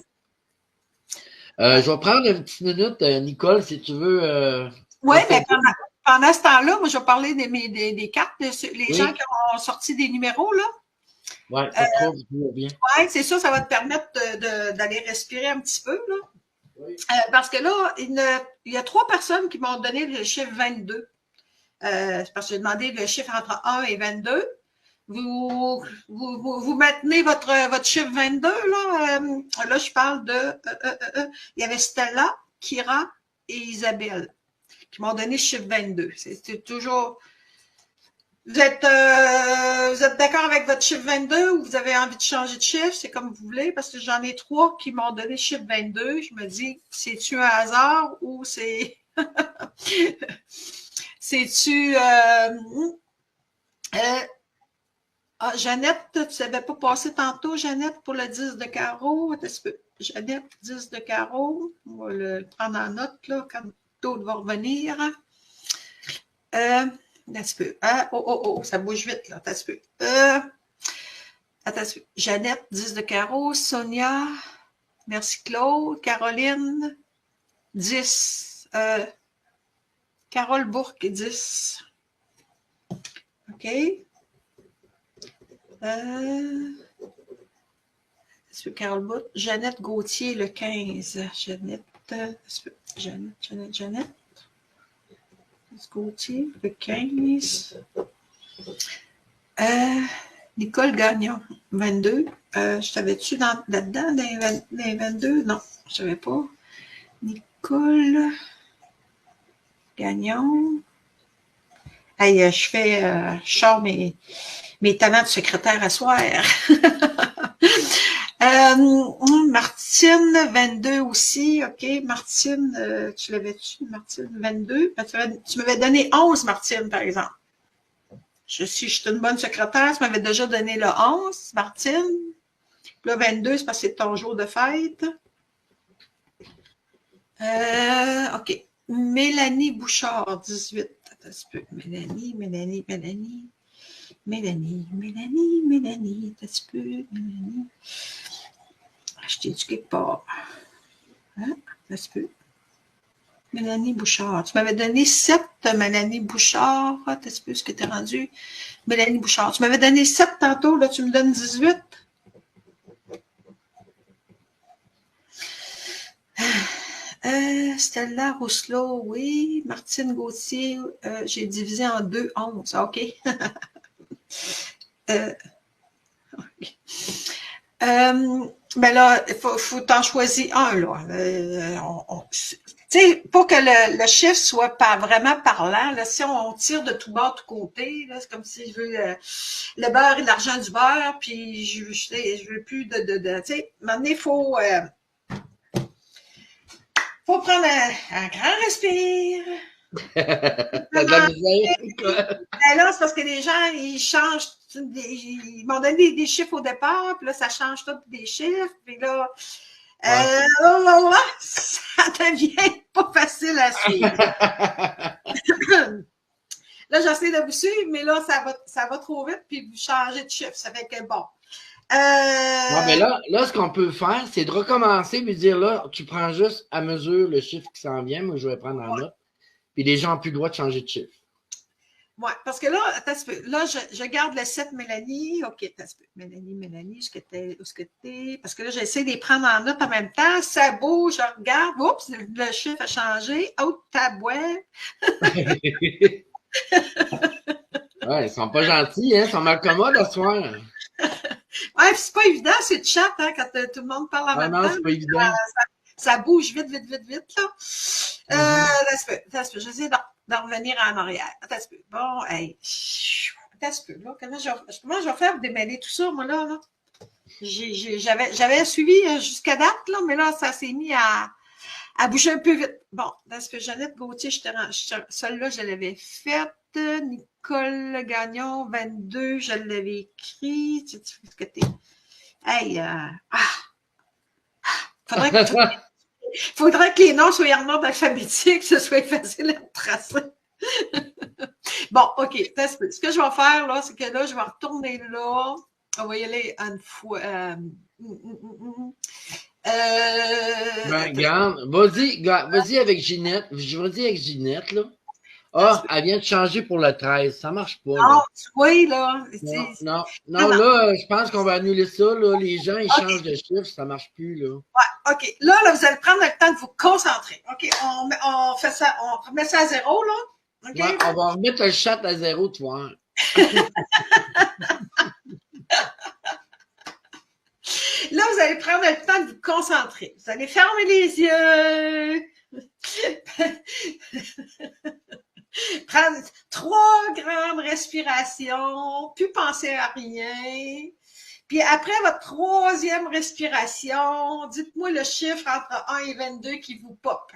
Je vais prendre une petite minute, Nicole, si tu veux. Oui, mais pendant ce temps-là, moi, je vais parler des cartes, les gens qui ont sorti des numéros, là. Oui, pas trop, bien. Oui, c'est ça, ça va te permettre d'aller respirer un petit peu, là. Oui. Parce que là, il y a 3 personnes qui m'ont donné le chiffre 22. C'est parce que j'ai demandé le chiffre entre 1 et 22. Vous maintenez votre chiffre 22, là. Là, je parle il y avait Stella, Kira et Isabelle qui m'ont donné le chiffre 22. C'est toujours... Vous êtes d'accord avec votre chiffre 22 ou vous avez envie de changer de chiffre? C'est comme vous voulez, parce que j'en ai 3 qui m'ont donné le chiffre 22. Je me dis, c'est-tu un hasard ou c'est... c'est-tu... Jeannette, tu ne savais pas passer tantôt, Jeannette, pour le 10 de carreau. Jeannette, 10 de carreau. On va le prendre en note, là, quand l'autre va revenir. Ça bouge vite, là. Attends, Jeannette, 10 de carreau. Sonia, merci Claude. Caroline, 10. Carole Bourque, 10. OK. Carole Bourque. Jeannette Gauthier, le 15. Jeannette Gauthier, le 15. Nicole Gagnon, 22. Je t'avais-tu là-dedans, dans les 22? Non, je ne savais pas. Nicole Gagnon. Hey, je sors mes Mes talents de secrétaire à soir. Martine, 22 aussi. OK, Martine, tu l'avais-tu, Martine, 22? Tu m'avais donné 11, Martine, par exemple. Je suis une bonne secrétaire. Tu m'avais déjà donné le 11, Martine. Puis là, 22, c'est parce que c'est ton jour de fête. OK. Mélanie Bouchard, 18. Attends un peu. Mélanie. Attends un peu. Mélanie. Je t'ai dit quelque part. Hein? Attends un peu. Mélanie Bouchard. Tu m'avais donné 7, Mélanie Bouchard. Attends un peu ce que tu es rendu. Mélanie Bouchard. Tu m'avais donné 7 tantôt, là, tu me donnes 18. Stella Rousselot, oui. Martine Gauthier, j'ai divisé en 2, 11. OK. Okay. Ben là, il faut t'en choisir un, là. Tu sais, pour que le chiffre soit pas vraiment parlant, là, si on tire de tout bas, de tout côté, là, c'est comme si je veux le beurre et l'argent du beurre, puis je veux plus de tu sais, maintenant, il faut prendre un grand respire. Ben là, c'est parce que les gens, ils changent, ils m'ont donné des chiffres au départ, puis là, ça change tout des chiffres, puis là, ça devient pas facile à suivre. Là, j'essaie de vous suivre, mais là, ça va trop vite, puis vous changez de chiffre. Ça fait que bon. Non, mais là, ce qu'on peut faire, c'est de recommencer et dire là, tu prends juste à mesure le chiffre qui s'en vient. Moi, je vais prendre en note. Puis les gens n'ont plus le droit de changer de chiffre. Oui, parce que là, attends un peu. Là, je garde le 7, Mélanie. OK, attends un peu. Mélanie, où est-ce que t'es? Parce que là, j'essaie de les prendre en note en même temps. Ça bouge, je regarde. Oups, le chiffre a changé. Oh, tabouette. Ouais, ils sont pas gentils, hein? Ils sont mal commodes à soir. Ouais, c'est pas évident, c'est de chat, hein, quand tout le monde parle en même temps. Non, c'est pas évident. Ça bouge vite, là. J'essaie d'en revenir en arrière. Attends un peu. Bon, hey. Attends un peu, là. Comment je vais faire pour démêler tout ça, moi, là? J'avais suivi jusqu'à date, là, mais là, ça s'est mis à bouger un peu vite. Bon, parce que Jeannette Gauthier, celle-là, je l'avais faite. Nicole Gagnon, 22, je l'avais écrit. Tu sais ce que t'es. Hey, faudrait que les noms soient en ordre alphabétique, que ce soit facile à tracer. Bon, OK. Ce que je vais faire, là, c'est que là, je vais retourner là. On va y aller une fois. Regarde, vas-y avec Ginette. Je vais dire avec Ginette, là. Ah, elle vient de changer pour le 13. Ça marche pas. Non, tu vois, là. Non, là, je pense qu'on va annuler ça. Là. Les gens, ils changent de chiffre, ça marche plus. Là. Ouais, OK. Là, vous allez prendre le temps de vous concentrer. OK, on fait ça, on remet ça à 0, là. Okay? Ouais, on va remettre le chat à 0, tu vois. Là, vous allez prendre le temps de vous concentrer. Vous allez fermer les yeux. Prendre 3 grandes respirations, plus penser à rien. Puis après votre 3e respiration, dites-moi le chiffre entre 1 et 22 qui vous pop.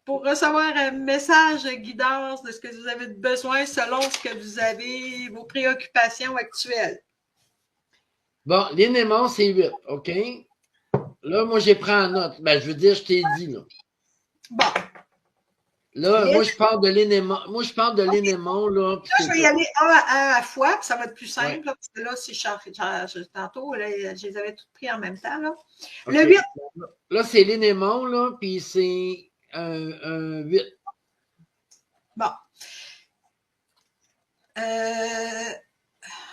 Pour recevoir un message de guidance de ce que vous avez besoin selon ce que vous avez, vos préoccupations actuelles. Bon, l'élément, c'est 8, OK? Là, moi, j'ai pris en note. Ben, je veux dire, je t'ai dit, là. Bon. Là, moi, je parle de l'élément. Là. Là, je vais y aller un à la fois, puis ça va être plus simple, ouais. Là, parce que là, si tantôt, là, je les avais toutes pris en même temps, là. Okay. Le 8. Là, c'est l'élément, là, puis c'est un 8. Bon.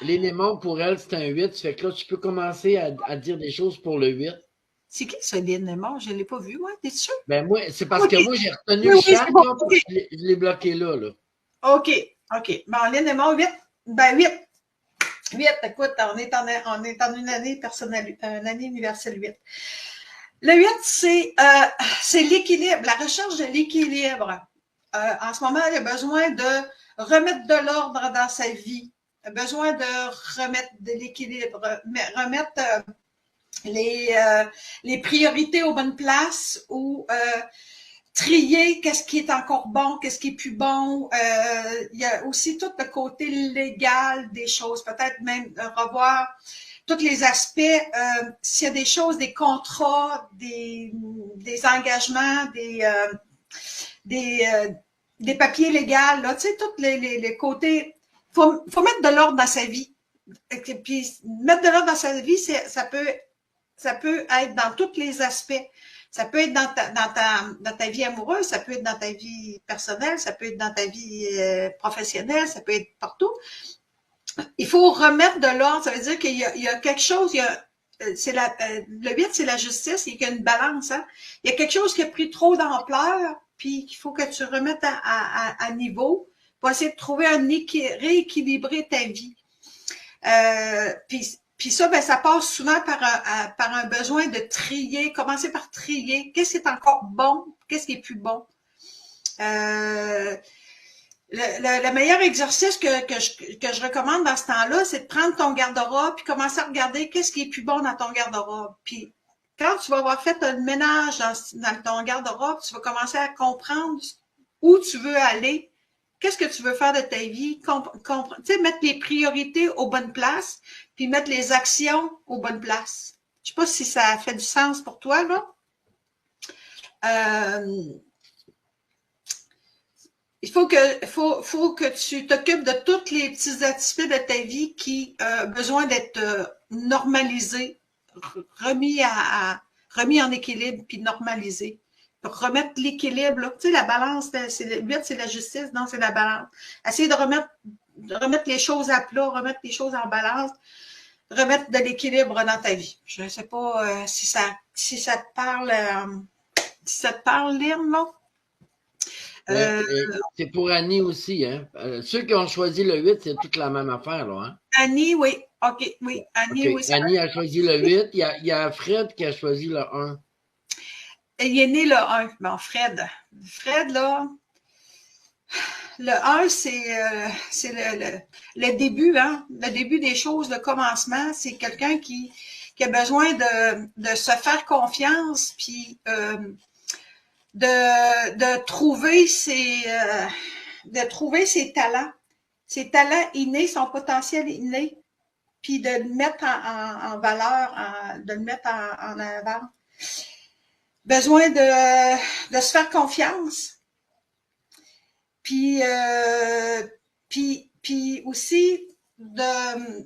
L'élément, pour elle, c'est un 8. Ça fait que là, tu peux commencer à dire des choses pour le 8. C'est qui ce l'élément? Je ne l'ai pas vu, ouais, t'es sûr? Ben moi, c'est parce que moi, j'ai retenu le chat, bon, là, okay. Je l'ai bloqué là. OK. Bon, l'élément 8. Ben 8. 8, écoute, on est en une année personnelle, une année universelle 8. Le 8, c'est l'équilibre, la recherche de l'équilibre. en ce moment, il a besoin de remettre de l'ordre dans sa vie, il a besoin de remettre de l'équilibre, remettre les priorités aux bonnes places ou trier qu'est-ce qui est encore bon, qu'est-ce qui est plus bon. Il y a aussi tout le côté légal des choses, peut-être même revoir tous les aspects, s'il y a des choses, des contrats, des engagements, des papiers légaux, là, tu sais, tous les côtés. Faut mettre de l'ordre dans sa vie. Et puis, mettre de l'ordre dans sa vie, ça peut être dans tous les aspects. Ça peut être dans ta vie amoureuse, ça peut être dans ta vie personnelle, ça peut être dans ta vie professionnelle, ça peut être partout. Il faut remettre de l'ordre, ça veut dire qu'il y a quelque chose, le 8, c'est la justice, il y a une balance. Hein? Il y a quelque chose qui a pris trop d'ampleur, puis qu'il faut que tu remettes à niveau pour essayer de trouver rééquilibrer ta vie. Puis ça, ben, ça passe souvent par un besoin de trier, commencer par trier. Qu'est-ce qui est encore bon? Qu'est-ce qui est plus bon? Le meilleur exercice que je recommande dans ce temps-là, c'est de prendre ton garde-robe puis commencer à regarder qu'est-ce qui est plus bon dans ton garde-robe. Puis quand tu vas avoir fait le ménage dans ton garde-robe, tu vas commencer à comprendre où tu veux aller, qu'est-ce que tu veux faire de ta vie, tu sais, mettre les priorités aux bonnes places, puis mettre les actions aux bonnes places. Je sais pas si ça fait du sens pour toi, là. Il faut que tu t'occupes de tous les petits aspects de ta vie qui ont besoin d'être normalisés, remis en équilibre, puis normalisés. Remettre l'équilibre, tu sais, la balance, c'est la justice, non, c'est la balance. Essayer de remettre les choses à plat, remettre les choses en balance, remettre de l'équilibre dans ta vie. Je ne sais pas si ça te parle, Lynn, là. C'est pour Annie aussi, hein? Ceux qui ont choisi le 8, c'est toute la même affaire, là, hein? Annie, oui. OK, oui. Annie, oui. Annie a choisi le 8. Il y a Fred qui a choisi le 1. Il est né le 1. Bon, Fred, là, le 1, c'est le début, hein? Le début des choses, le commencement. C'est quelqu'un qui a besoin de se faire confiance, puis de trouver ses talents innés, son potentiel inné, puis de le mettre en valeur, de le mettre en avant. Besoin de se faire confiance, puis aussi de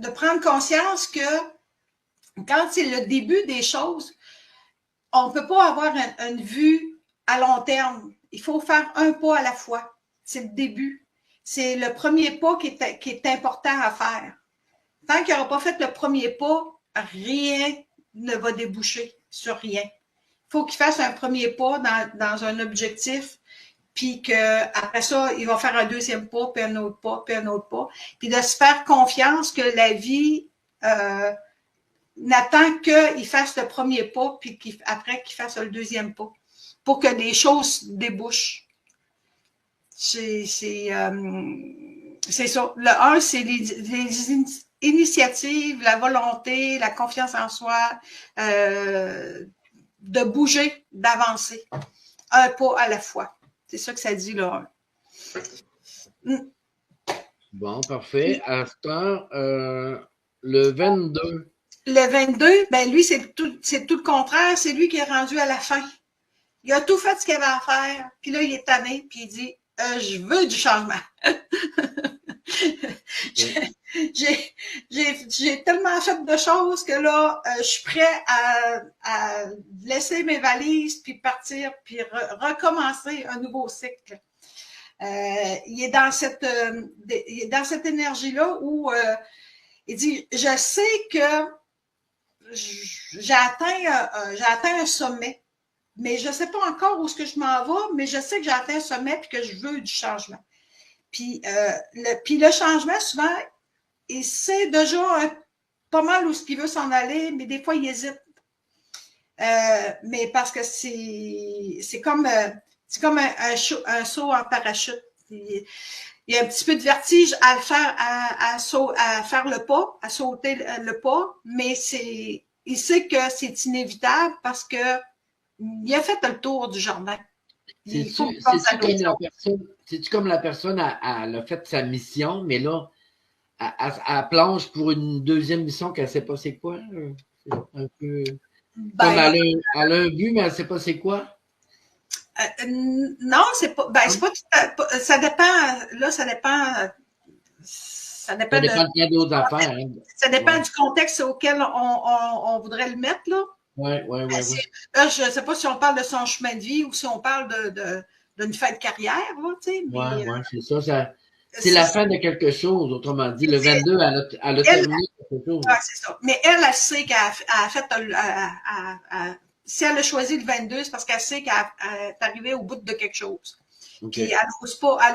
prendre conscience que quand c'est le début des choses, on ne peut pas avoir une vue à long terme. Il faut faire un pas à la fois. C'est le début. C'est le premier pas qui est important à faire. Tant qu'il n'aura pas fait le premier pas, rien ne va déboucher sur rien. Il faut qu'il fasse un premier pas dans un objectif, puis qu'après ça, il va faire un deuxième pas, puis un autre pas, puis un autre pas. Puis de se faire confiance que la vie n'attend qu'il fasse le premier pas, puis après qu'il fasse le deuxième pas, pour que les choses débouchent. C'est ça. Le 1, c'est les initiatives, la volonté, la confiance en soi, de bouger, d'avancer. Un pas à la fois. C'est ça que ça dit, là. Bon, parfait. À cette heure, le 22. Le 22, ben lui, c'est tout le contraire. C'est lui qui est rendu à la fin. Il a tout fait ce qu'il avait à faire. Puis là, il est tanné, puis il dit je veux du changement. J'ai tellement fait de choses que là, je suis prêt à laisser mes valises, puis partir, puis recommencer un nouveau cycle. Il est dans cette énergie-là où il dit je sais que j'ai atteint un sommet, mais je ne sais pas encore où est-ce que je m'en vais, mais je sais que j'ai atteint un sommet et que je veux du changement. Puis le changement, souvent, il sait déjà pas mal où est-ce qu'il veut s'en aller, mais des fois, il hésite. Mais parce que c'est comme un saut en parachute. Il y a un petit peu de vertige à le faire, à faire le pas, à sauter le pas, mais il sait que c'est inévitable parce que il a fait le tour du jardin. C'est-tu comme la personne elle a fait sa mission, mais là, elle plonge pour une deuxième mission qu'elle ne sait pas c'est quoi? Un peu. Comme elle a un but, mais elle ne sait pas c'est quoi? Non, c'est pas. C'est pas ça dépend. Là, ça dépend. Ça dépend de plein d'autres affaires. Hein. Ça dépend du contexte auquel on voudrait le mettre, là. Oui. Là, je ne sais pas si on parle de son chemin de vie ou si on parle d'une fin de carrière, là, tu sais. Oui, c'est ça. C'est la fin de quelque chose, autrement dit. Le 22, elle a terminé quelque chose. Oui, c'est ça. Mais elle sait qu'elle a fait. Si elle a choisi le 22, c'est parce qu'elle sait qu'elle est arrivée au bout de quelque chose. Okay. Puis elle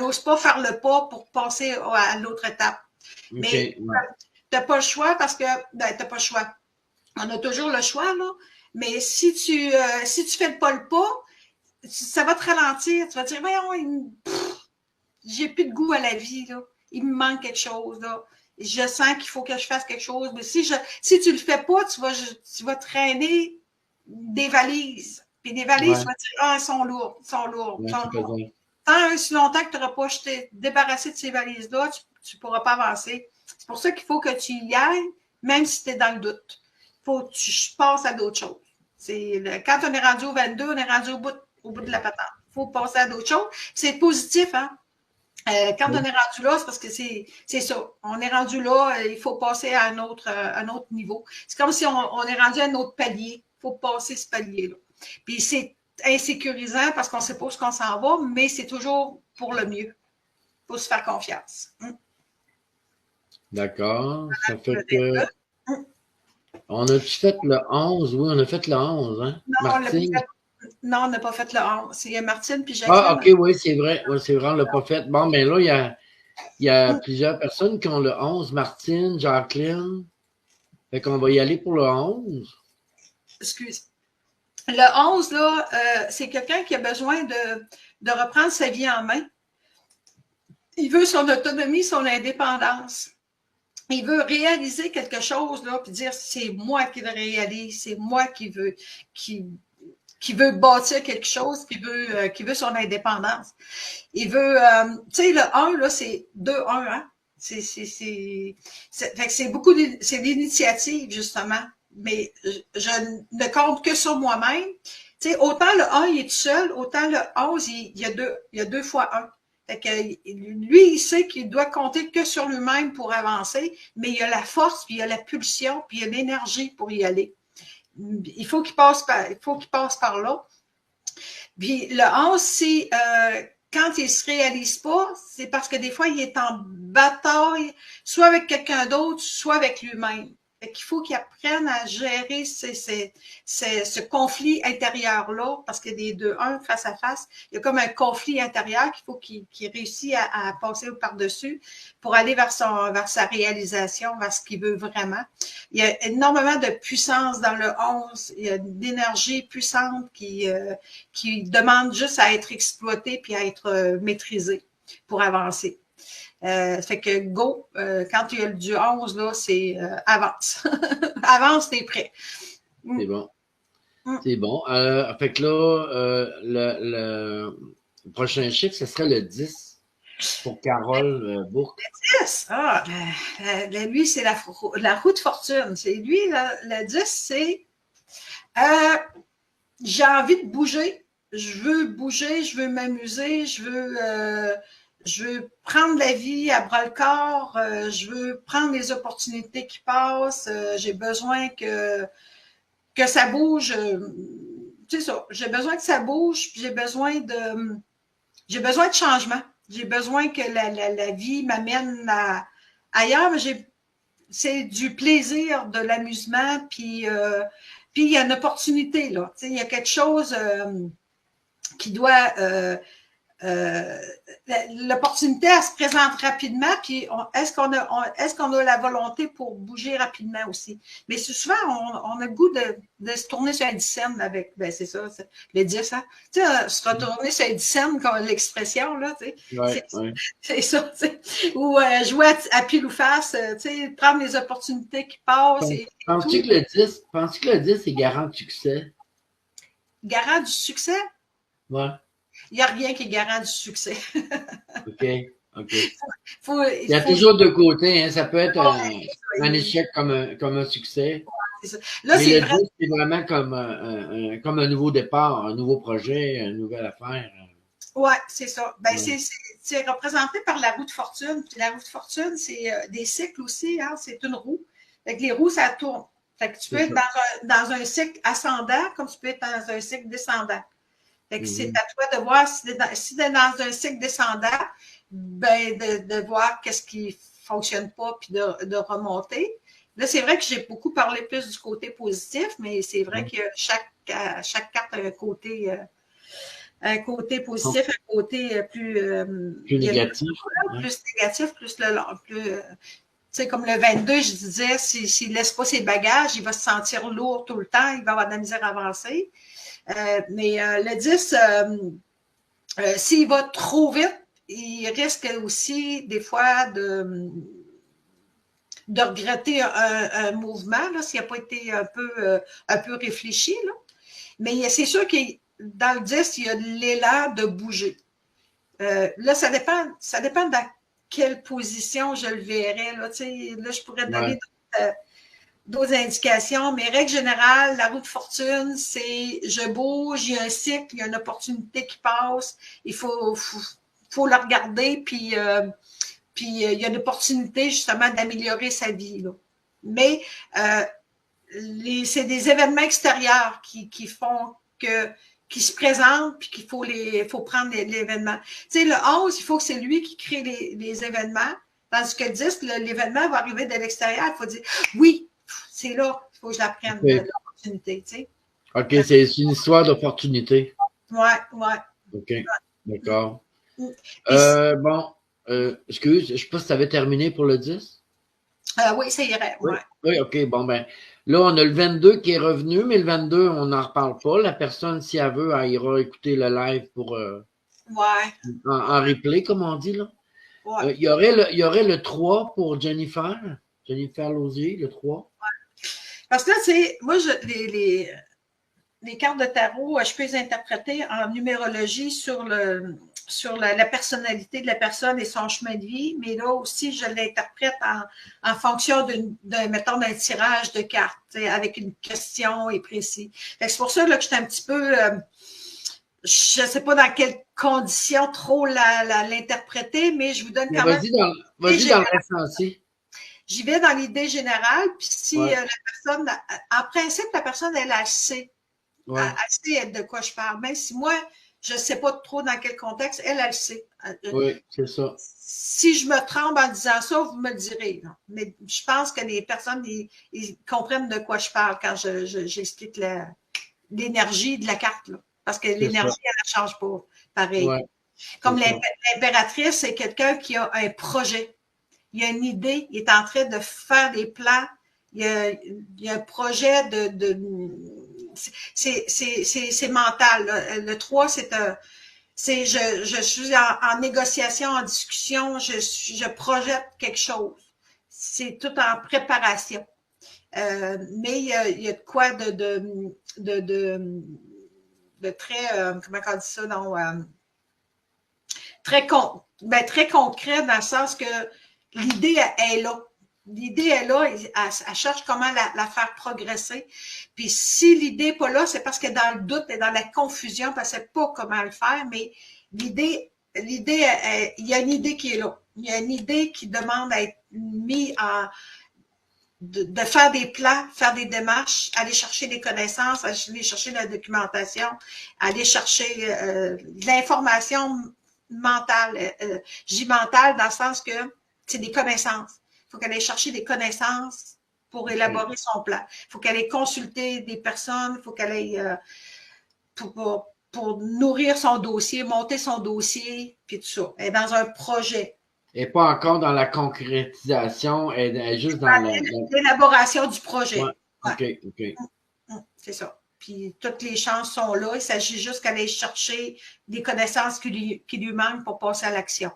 n'ose pas faire le pas pour passer à l'autre étape. Okay. Mais tu n'as pas le choix parce que. Tu n'as pas le choix. On a toujours le choix, là. Mais si tu fais pas le pas, ça va te ralentir. Tu vas te dire, voyons, j'ai plus de goût à la vie, là. Il me manque quelque chose, là. Je sens qu'il faut que je fasse quelque chose. Mais si tu le fais pas, tu vas traîner des valises. Puis des valises, tu vas te dire, elles sont lourdes. Tant aussi longtemps que tu n'auras pas débarrassé de ces valises-là, tu ne pourras pas avancer. C'est pour ça qu'il faut que tu y ailles, même si tu es dans le doute. Il faut que tu passes à d'autres choses. Quand on est rendu au 22, on est rendu au bout de la patente. Il faut passer à d'autres choses. C'est positif, hein? Quand on est rendu là, c'est parce que c'est ça. On est rendu là, il faut passer à un autre niveau. C'est comme si on est rendu à un autre palier. Il faut passer ce palier-là. Puis c'est insécurisant parce qu'on ne sait pas où on s'en va, mais c'est toujours pour le mieux. Il faut se faire confiance. D'accord. Ça fait que... On a-tu fait le 11? Oui, on a fait le 11, hein? Non, on n'a pas fait le 11. C'est Martine puis Jacqueline. Ah, OK, oui, c'est vrai. Oui, c'est vrai, on ne l'a pas fait. Bon, mais là, il y a plusieurs personnes qui ont le 11. Martine, Jacqueline. Fait qu'on va y aller pour le 11. Excuse. Le 11, là, c'est quelqu'un qui a besoin de reprendre sa vie en main. Il veut son autonomie, son indépendance. Il veut réaliser quelque chose, là, puis dire c'est moi qui le réalise, c'est moi qui veut bâtir quelque chose, qui veut son indépendance. Il veut, tu sais, le 1, là, c'est 2-1, hein? C'est beaucoup, c'est l'initiative, justement. Mais je ne compte que sur moi-même. Tu sais, autant le 1, il est tout seul, autant le 11, il y a 2 fois 1. Fait que lui, il sait qu'il doit compter que sur lui-même pour avancer, mais il y a la force, puis il y a la pulsion, puis il y a l'énergie pour y aller. Il faut qu'il passe par là. Puis le 11, c'est quand il ne se réalise pas, c'est parce que des fois, il est en bataille, soit avec quelqu'un d'autre, soit avec lui-même. Fait qu'il faut qu'il apprenne à gérer ce conflit intérieur-là, parce qu'il y a des deux, un face à face. Il y a comme un conflit intérieur qu'il faut qu'il réussisse à passer par-dessus pour aller vers sa réalisation, vers ce qu'il veut vraiment. Il y a énormément de puissance dans le 11. Il y a d'énergie puissante qui demande juste à être exploitée puis à être maîtrisée pour avancer. Fait que go, quand tu as le du 11, là, c'est avance. Avance, t'es prêt. C'est bon. C'est bon. Fait que là, le prochain chiffre, ce serait le 10 pour Carole Bourque. Le 10? Ah, lui, c'est la roue de fortune. C'est lui, le 10, c'est j'ai envie de bouger. Je veux bouger, je veux m'amuser, je veux prendre la vie à bras-le-corps, je veux prendre les opportunités qui passent, j'ai besoin que ça bouge. C'est ça, j'ai besoin que ça bouge, j'ai besoin de changement. J'ai besoin que la vie m'amène ailleurs, mais c'est du plaisir, de l'amusement, puis il y a une opportunité, là. Il y a quelque chose qui doit l'opportunité, elle se présente rapidement, puis est-ce qu'on a la volonté pour bouger rapidement aussi? Mais souvent, on a le goût de se tourner sur un dixaine avec, ben c'est ça, le 10, hein? Tu sais, se retourner sur un dixaine, comme l'expression, là, tu sais. C'est ça, tu sais. Ou jouer à pile ou face, tu sais, prendre les opportunités qui passent. Penses-tu que le 10 est garant de succès? Garant du succès? Ouais. Il n'y a rien qui est garant du succès. OK. Il y a toujours deux côtés. Hein. Ça peut être un échec comme un succès. Là, mais le 10, c'est vraiment comme un nouveau départ, un nouveau projet, une nouvelle affaire. Oui, c'est ça. Ben, c'est représenté par la roue de fortune. Puis la roue de fortune, c'est des cycles aussi. Hein? C'est une roue. Fait que les roues, ça tourne. Fait que tu peux être dans un cycle ascendant comme tu peux être dans un cycle descendant. Fait que c'est à toi de voir si tu es dans un cycle descendant, ben de voir qu'est-ce qui ne fonctionne pas puis de remonter. Là, c'est vrai que j'ai beaucoup parlé plus du côté positif, mais c'est vrai que chaque carte a un côté positif, un côté plus négatif. Plus négatif, plus tu sais, comme le 22, je disais, s'il ne laisse pas ses bagages, il va se sentir lourd tout le temps, il va avoir de la misère à avancer. Mais le 10, s'il va trop vite, il risque aussi des fois de regretter un mouvement, s'il n'a pas été un peu réfléchi. Là. Mais c'est sûr que dans le 10, il y a l'élan de bouger. Là, ça dépend dans quelle position je le verrais. Là, je pourrais donner d'autres indications, mais règle générale, la roue de fortune, c'est je bouge, il y a un cycle, il y a une opportunité qui passe, il faut la regarder, puis il y a une opportunité justement d'améliorer sa vie. Là. Mais c'est des événements extérieurs qui font qui se présentent, puis qu'il faut prendre l'événement. Tu sais, le 11, il faut que c'est lui qui crée les événements, tandis que le 10, l'événement va arriver de l'extérieur, il faut dire, oui, c'est là, il faut que je la prenne, l'opportunité, tu sais. OK, c'est une histoire d'opportunité. Ouais. OK, d'accord. Bon, excuse, je ne sais pas si tu avais terminé pour le 10? Oui, ça irait, ouais. Oui, OK, bon, ben, là, on a le 22 qui est revenu, mais le 22, on n'en reparle pas. La personne, si elle veut, elle ira écouter le live pour en replay, comme on dit, là. Ouais. Il y aurait le 3 pour Jennifer Lausier, le 3. Ouais. Parce que là, tu sais, moi, les cartes de tarot, je peux les interpréter en numérologie sur la personnalité de la personne et son chemin de vie, mais là aussi, je l'interprète en fonction mettons, d'un tirage de cartes, avec une question et précis. C'est pour ça là, que j'étais un petit peu... je ne sais pas dans quelles conditions trop l'interpréter, mais je vous donne quand même... Vas-y dans le ressenti. J'y vais dans l'idée générale, puis si la personne... En principe, la personne, elle sait. Elle sait de quoi je parle. Même si moi, je ne sais pas trop dans quel contexte, elle sait. Oui, c'est ça. Si je me trompe en disant ça, vous me le direz. Non? Mais je pense que les personnes, ils comprennent de quoi je parle quand j'explique l'énergie de la carte. Là. Parce que l'énergie, elle ne change pas. Pareil. Ouais, comme l'impératrice, c'est quelqu'un qui a un projet. Il a une idée, il est en train de faire des plans. Il y a un projet c'est mental. Là. Le 3, je suis en négociation, en discussion, je projette quelque chose. C'est tout en préparation. Mais il y a de quoi de très, comment on dit ça, non, très concret dans le sens que l'idée est là. L'idée est là, elle cherche comment la faire progresser. Puis si l'idée n'est pas là, c'est parce qu'elle est dans le doute et dans la confusion, parce qu'elle ne sait pas comment le faire, mais il y a une idée qui est là. Il y a une idée qui demande à être mise de faire des plans, faire des démarches, aller chercher des connaissances, aller chercher de la documentation, aller chercher de l'information mentale. Je dis mentale dans le sens que c'est des connaissances. Il faut qu'elle aille chercher des connaissances pour élaborer son plan. Il faut qu'elle aille consulter des personnes, il faut qu'elle aille pour nourrir son dossier, monter son dossier, puis tout ça. Elle est dans un projet. Elle n'est pas encore dans la concrétisation, elle est juste dans l'élaboration du projet. Ouais. OK. C'est ça. Puis toutes les chances sont là. Il s'agit juste qu'elle aille chercher des connaissances qui lui manquent pour passer à l'action.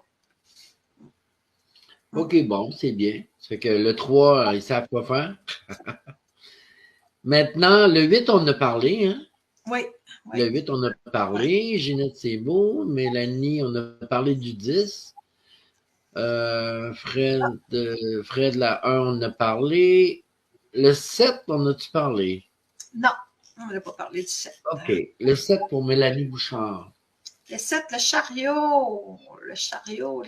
OK, bon, c'est bien. Ça fait que le 3, ils savent quoi faire. Maintenant, le 8, on en a parlé, hein? Oui. Le 8, on a parlé. Ginette, c'est beau. Mélanie, on a parlé du 10. Fred, la 1, on a parlé. Le 7, on a-tu parlé? Non, on n'a pas parlé du 7. OK. Le 7 pour Mélanie Bouchard. Le 7, le chariot. Le chariot.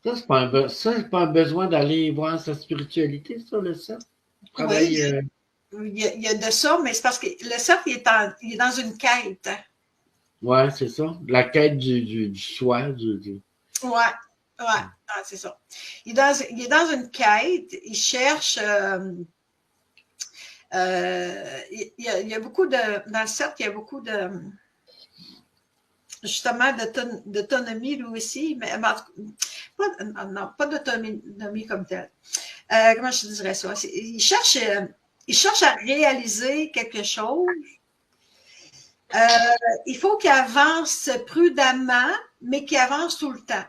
Ça, c'est pas un besoin d'aller voir sa spiritualité, ça, le 7? Oui, il y a de ça, mais c'est parce que le 7, il est dans une quête. Oui, c'est ça. La quête du soi. Oui, c'est ça. Il est dans une quête, il cherche. Il y a beaucoup de. Dans le 7, il y a beaucoup de. Justement, d'autonomie, lui aussi, mais pas d'autonomie comme telle. Comment je dirais ça? Il cherche à réaliser quelque chose. Il faut qu'il avance prudemment, mais qu'il avance tout le temps.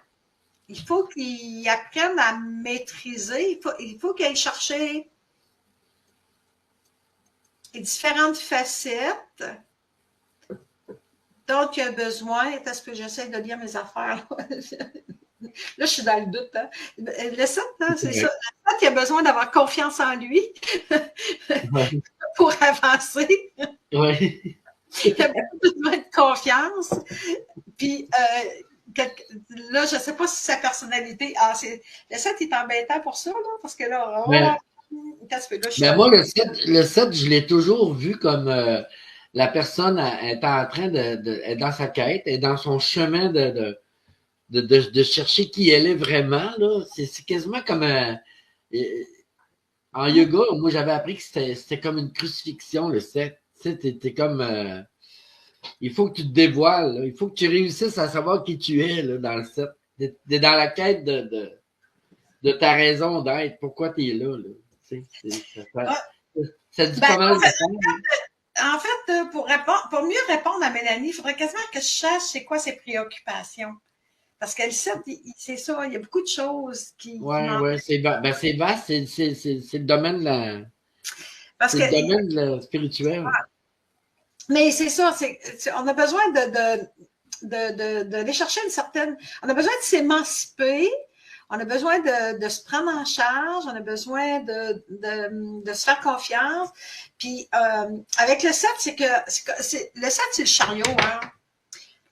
Il faut qu'il apprenne à maîtriser. Il faut qu'il aille chercher les différentes facettes dont il a besoin. Est-ce que j'essaie de lire mes affaires? Là, je suis dans le doute. Hein? Le 7, hein, c'est ça. Le 7, il a besoin d'avoir confiance en lui pour avancer. Oui. Il a besoin de confiance. Puis, là, je ne sais pas si sa personnalité. Le 7 est embêtant pour ça, là, parce que là, mais moi, le 7, je l'ai toujours vu comme la personne est en train est dans sa quête, est dans son chemin de chercher qui elle est vraiment. Là. C'est quasiment comme en yoga, moi j'avais appris que c'était comme une crucifixion, le 7. Tu sais, t'es comme il faut que tu te dévoiles, là. Il faut que tu réussisses à savoir qui tu es là, dans le 7. T'es dans la quête de ta raison d'être, pourquoi tu es là. Tu sais, ça dit pas mal de temps. En fait, pour mieux répondre à Mélanie, il faudrait quasiment que je sache c'est quoi ses préoccupations. Parce qu'elle sait, c'est ça, il y a beaucoup de choses qui. Oui, c'est vaste, c'est le domaine de la spirituel. Mais c'est ça, on a besoin d'aller chercher une certaine. On a besoin de s'émanciper, on a besoin de se prendre en charge, on a besoin de se faire confiance. Puis avec le 7, le 7, c'est le chariot. Hein?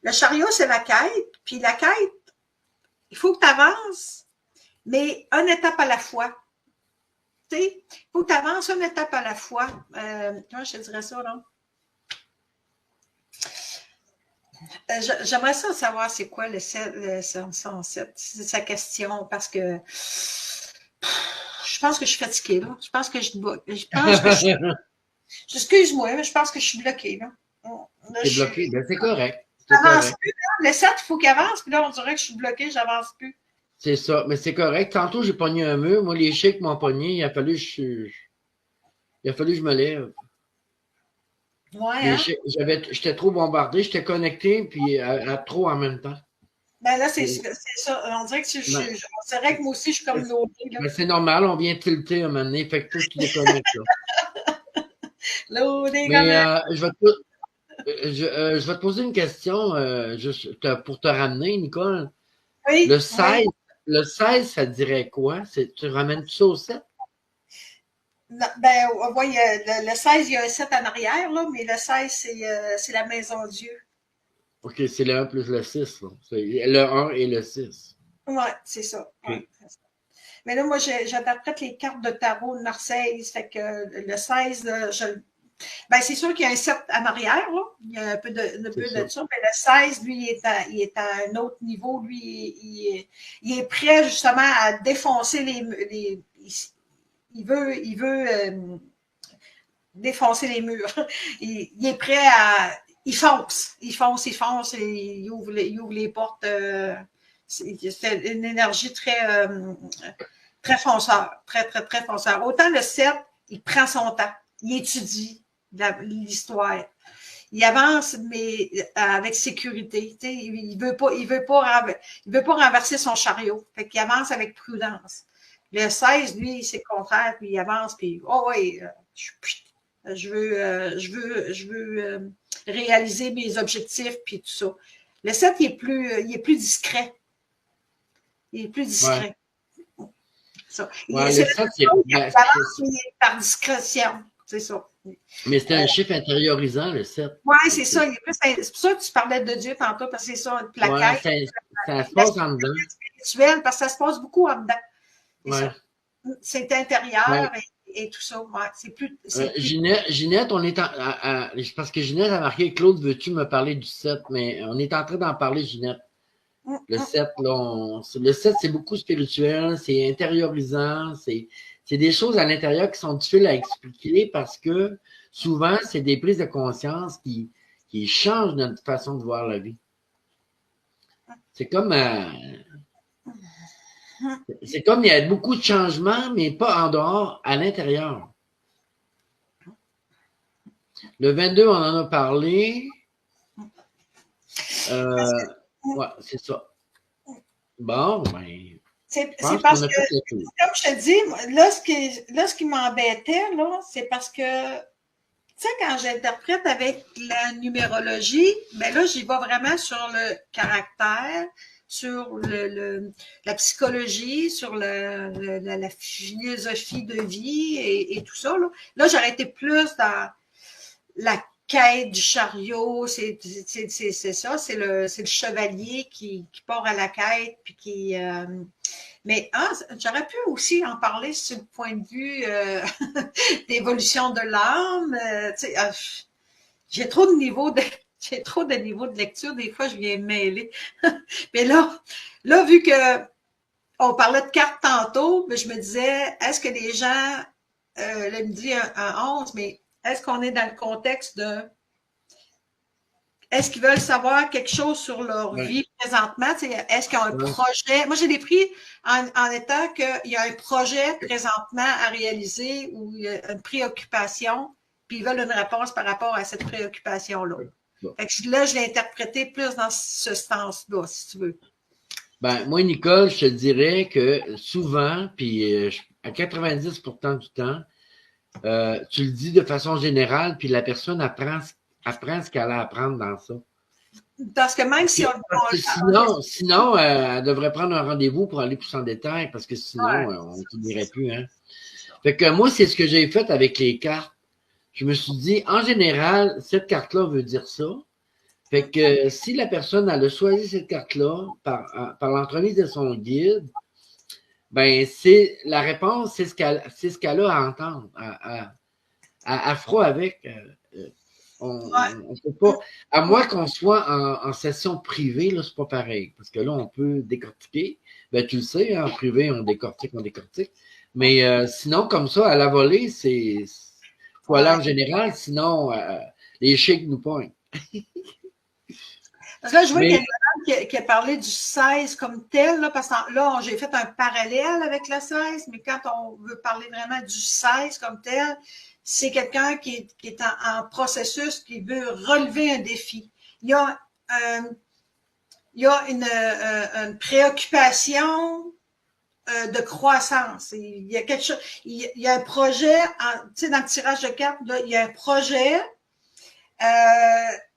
Le chariot, c'est la quête. Puis la quête, il faut que tu avances, mais une étape à la fois. Tu sais, il faut que tu avances une étape à la fois. Comment je te dirais ça, là? J'aimerais ça savoir c'est quoi le 107, c'est sa question, parce que je pense que je suis fatiguée, là. Je pense que excuse-moi, mais je pense que je suis bloquée, là. C'est bloqué, ben c'est correct. J'avance plus, là. Le 7, il faut qu'il avance, puis là, on dirait que je suis bloquée, j'avance plus. C'est ça, mais c'est correct. Tantôt, j'ai pogné un mur. Moi, les chics m'ont pogné. Il a fallu que je me lève. Ouais, hein? J'étais trop bombardé, j'étais connecté, puis à trop en même temps. Ben là, c'est ça. On dirait que c'est vrai que moi aussi, je suis comme loadée. Ben c'est normal, on vient tilter à un moment donné, fait que tout tu déconnectes. Loadé, mais je vais te poser une question juste pour te ramener, Nicole. Oui. Le 16, ça dirait quoi? Tu ramènes ça au 7? Non, ben, oui, le 16, il y a un 7 en arrière, là, mais le 16, c'est la maison Dieu. OK, c'est le 1 plus le 6. Là. C'est le 1 et le 6. Oui, c'est ça. Okay. Ouais, c'est ça. Mais là, moi, j'interprète les cartes de tarot de Narcisse, fait que le 16, ben, c'est sûr qu'il y a un 7 en arrière, là. Il y a un peu de ça. Mais le 16, lui, il est à un autre niveau. Lui, il est prêt, justement, à défoncer il veut défoncer les murs. Il est prêt à... Il fonce, et il ouvre les portes. C'est une énergie très fonceur, très fonceur. Autant le 7, il prend son temps, il étudie l'histoire. Il avance, mais avec sécurité. Il veut pas renverser son chariot. Fait qu'il avance avec prudence. Le 16, lui, c'est le contraire, puis il avance, puis oh oui, je veux réaliser mes objectifs, puis tout ça. Le 7, il est plus discret. Il est plus discret. Ouais. Ça. Ouais, C'est le 7, c'est par discrétion. C'est ça. Mais c'est un chiffre intériorisant, le 7. Oui, c'est ça. C'est pour ça que tu parlais de Dieu tantôt, parce que c'est ça, une plaquette. Ouais, ça se passe en dedans. Spirituel, parce que ça se passe beaucoup en dedans. Ouais. C'est intérieur Ouais. et tout ça. Ouais, c'est plus. Ginette, on est parce que Ginette a marqué Claude, veux-tu me parler du 7? Mais on est en train d'en parler, Ginette. Le 7, là, le 7, c'est beaucoup spirituel, c'est intériorisant, c'est des choses à l'intérieur qui sont difficiles à expliquer parce que souvent, c'est des prises de conscience qui changent notre façon de voir la vie. C'est comme il y a beaucoup de changements, mais pas en dehors, à l'intérieur. Le 22, on en a parlé. Ouais, c'est ça. Bon, ben. C'est parce que, comme je te dis, là, ce qui m'embêtait, là, c'est parce que, tu sais, quand j'interprète avec la numérologie, ben là, j'y vais vraiment sur le caractère, sur la psychologie, sur la philosophie de vie et tout ça. Là j'aurais été plus dans la quête du chariot, c'est ça, c'est le chevalier qui part à la quête, puis qui... mais j'aurais pu aussi en parler sur le point de vue d'évolution de l'âme. J'ai trop de niveaux de lecture, des fois je viens me mêler. Mais là, vu que on parlait de cartes tantôt, je me disais, est-ce que les gens, là, il me dit un 11, mais est-ce qu'on est dans le contexte de... Est-ce qu'ils veulent savoir quelque chose sur leur vie présentement? Est-ce qu'ils ont un projet? Moi, j'ai des prix en étant qu'il y a un projet présentement à réaliser ou il y a une préoccupation, puis ils veulent une réponse par rapport à cette préoccupation-là. Fait que là, je l'ai interprété plus dans ce sens-là, si tu veux. Ben, moi, Nicole, je te dirais que souvent, puis à 90% du temps, tu le dis de façon générale, puis la personne apprend ce qu'elle a à apprendre dans ça. Parce que même si sinon, elle devrait prendre un rendez-vous pour aller plus en détail, parce que sinon, on ne finirait plus. Hein. Fait que moi, c'est ce que j'ai fait avec les cartes. Je me suis dit, en général, cette carte-là veut dire ça. Fait que si la personne elle a choisi cette carte-là par l'entremise de son guide, ben c'est la réponse, c'est ce qu'elle a à entendre, à froid avec. On peut pas, à moins qu'on soit en session privée, là, c'est pas pareil. Parce que là, on peut décortiquer. Ben, tu le sais, hein, en privé, on décortique. Mais sinon, comme ça, à la volée, c'est faut aller en général, sinon les chics nous poignent. Parce que là, je vois qu'il y a une madame qui a parlé du 16 comme tel, là, parce que là, j'ai fait un parallèle avec le 16, mais quand on veut parler vraiment du 16 comme tel, c'est quelqu'un qui est en processus, qui veut relever un défi. Il y a une préoccupation de croissance. Il y a quelque chose, il y a un projet, tu sais, dans le tirage de cartes, là, il y a un projet,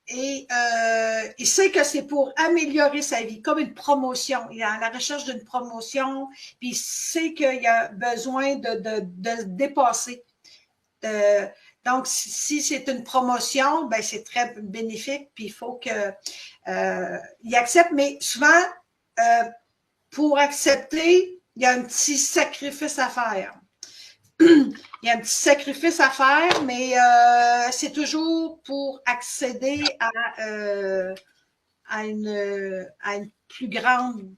et il sait que c'est pour améliorer sa vie, comme une promotion. Il est à la recherche d'une promotion, puis il sait qu'il a besoin de dépasser. Donc, si c'est une promotion, ben c'est très bénéfique, puis il faut qu'il accepte. Mais souvent, pour accepter, il y a un petit sacrifice à faire. Il y a un petit sacrifice à faire, mais c'est toujours pour accéder à une plus grande...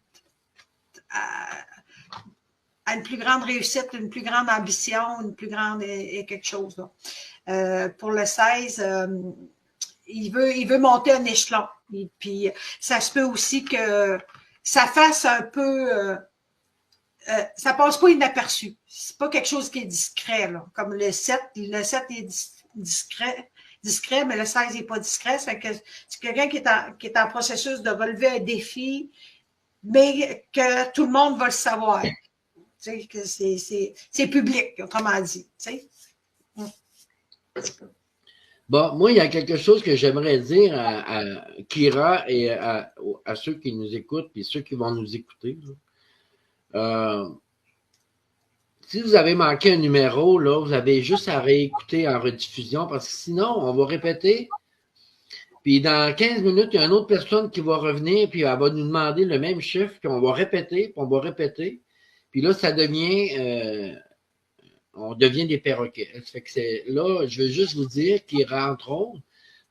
une plus grande réussite, une plus grande ambition, une plus grande quelque chose. Là. Pour le 16, il veut monter un échelon. Et puis, ça se peut aussi que ça fasse un peu... ça passe pas inaperçu. C'est pas quelque chose qui est discret, là. Comme le 7 est discret, mais le 16 n'est pas discret. C'est quelqu'un qui est en processus de relever un défi, mais que tout le monde va le savoir. Tu sais, que c'est public, autrement dit. Tu sais. Bon, moi, il y a quelque chose que j'aimerais dire à Kira et à ceux qui nous écoutent et ceux qui vont nous écouter. Si vous avez manqué un numéro, là, vous avez juste à réécouter en rediffusion parce que sinon, on va répéter. Puis dans 15 minutes, il y a une autre personne qui va revenir, puis elle va nous demander le même chiffre, puis on va répéter, puis on va répéter. Puis là, ça devient... on devient des perroquets. Ça fait que là, je veux juste vous dire qu'ils rentreront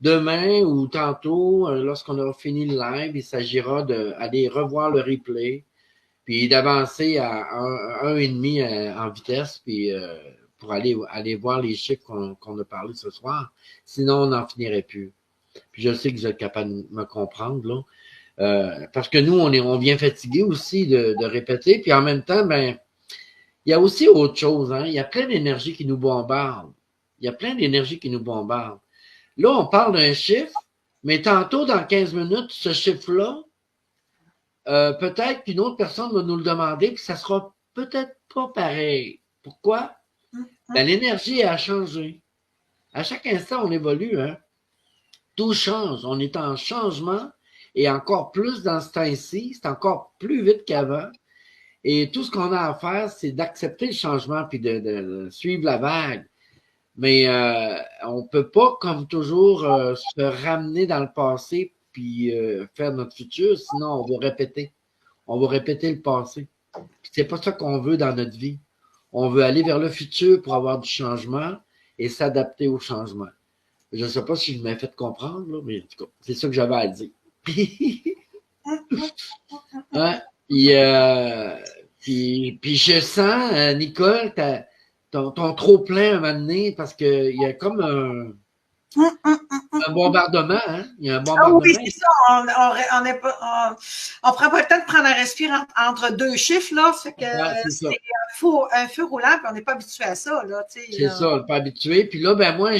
demain ou tantôt, lorsqu'on aura fini le live, il s'agira d'aller revoir le replay, puis d'avancer à 1,5 en vitesse, puis pour aller voir les chiffres qu'on a parlé ce soir. Sinon, on n'en finirait plus. Puis je sais que vous êtes capable de me comprendre, là. Parce que nous, on vient fatigué aussi de répéter, puis en même temps, ben, il y a aussi autre chose, hein. Il y a plein d'énergie qui nous bombarde. Il y a plein d'énergie qui nous bombarde. Là, on parle d'un chiffre, mais tantôt, dans 15 minutes, ce chiffre-là, peut-être qu'une autre personne va nous le demander, puis ça sera peut-être pas pareil. Pourquoi? Ben, l'énergie a changé. À chaque instant, on évolue, hein. Tout change. On est en changement et encore plus dans ce temps-ci. C'est encore plus vite qu'avant. Et tout ce qu'on a à faire, c'est d'accepter le changement puis de suivre la vague. Mais on peut pas, comme toujours, se ramener dans le passé puis faire notre futur, sinon on va répéter. On va répéter le passé. C'est pas ça qu'on veut dans notre vie. On veut aller vers le futur pour avoir du changement et s'adapter au changement. Je ne sais pas si je m'ai fait comprendre, là, mais en tout cas, c'est ça que j'avais à dire. Ouais. Puis je sens, Nicole, ton trop-plein un moment donné, parce qu'il y a comme un bombardement, hein? Il y a un bombardement. Ah oui, c'est ça. On prend pas le temps de prendre un respire entre deux chiffres, là. Fait que c'est un feu roulant, puis on n'est pas habitué à ça, là. C'est ça, on n'est pas habitué. Puis là, ben moi,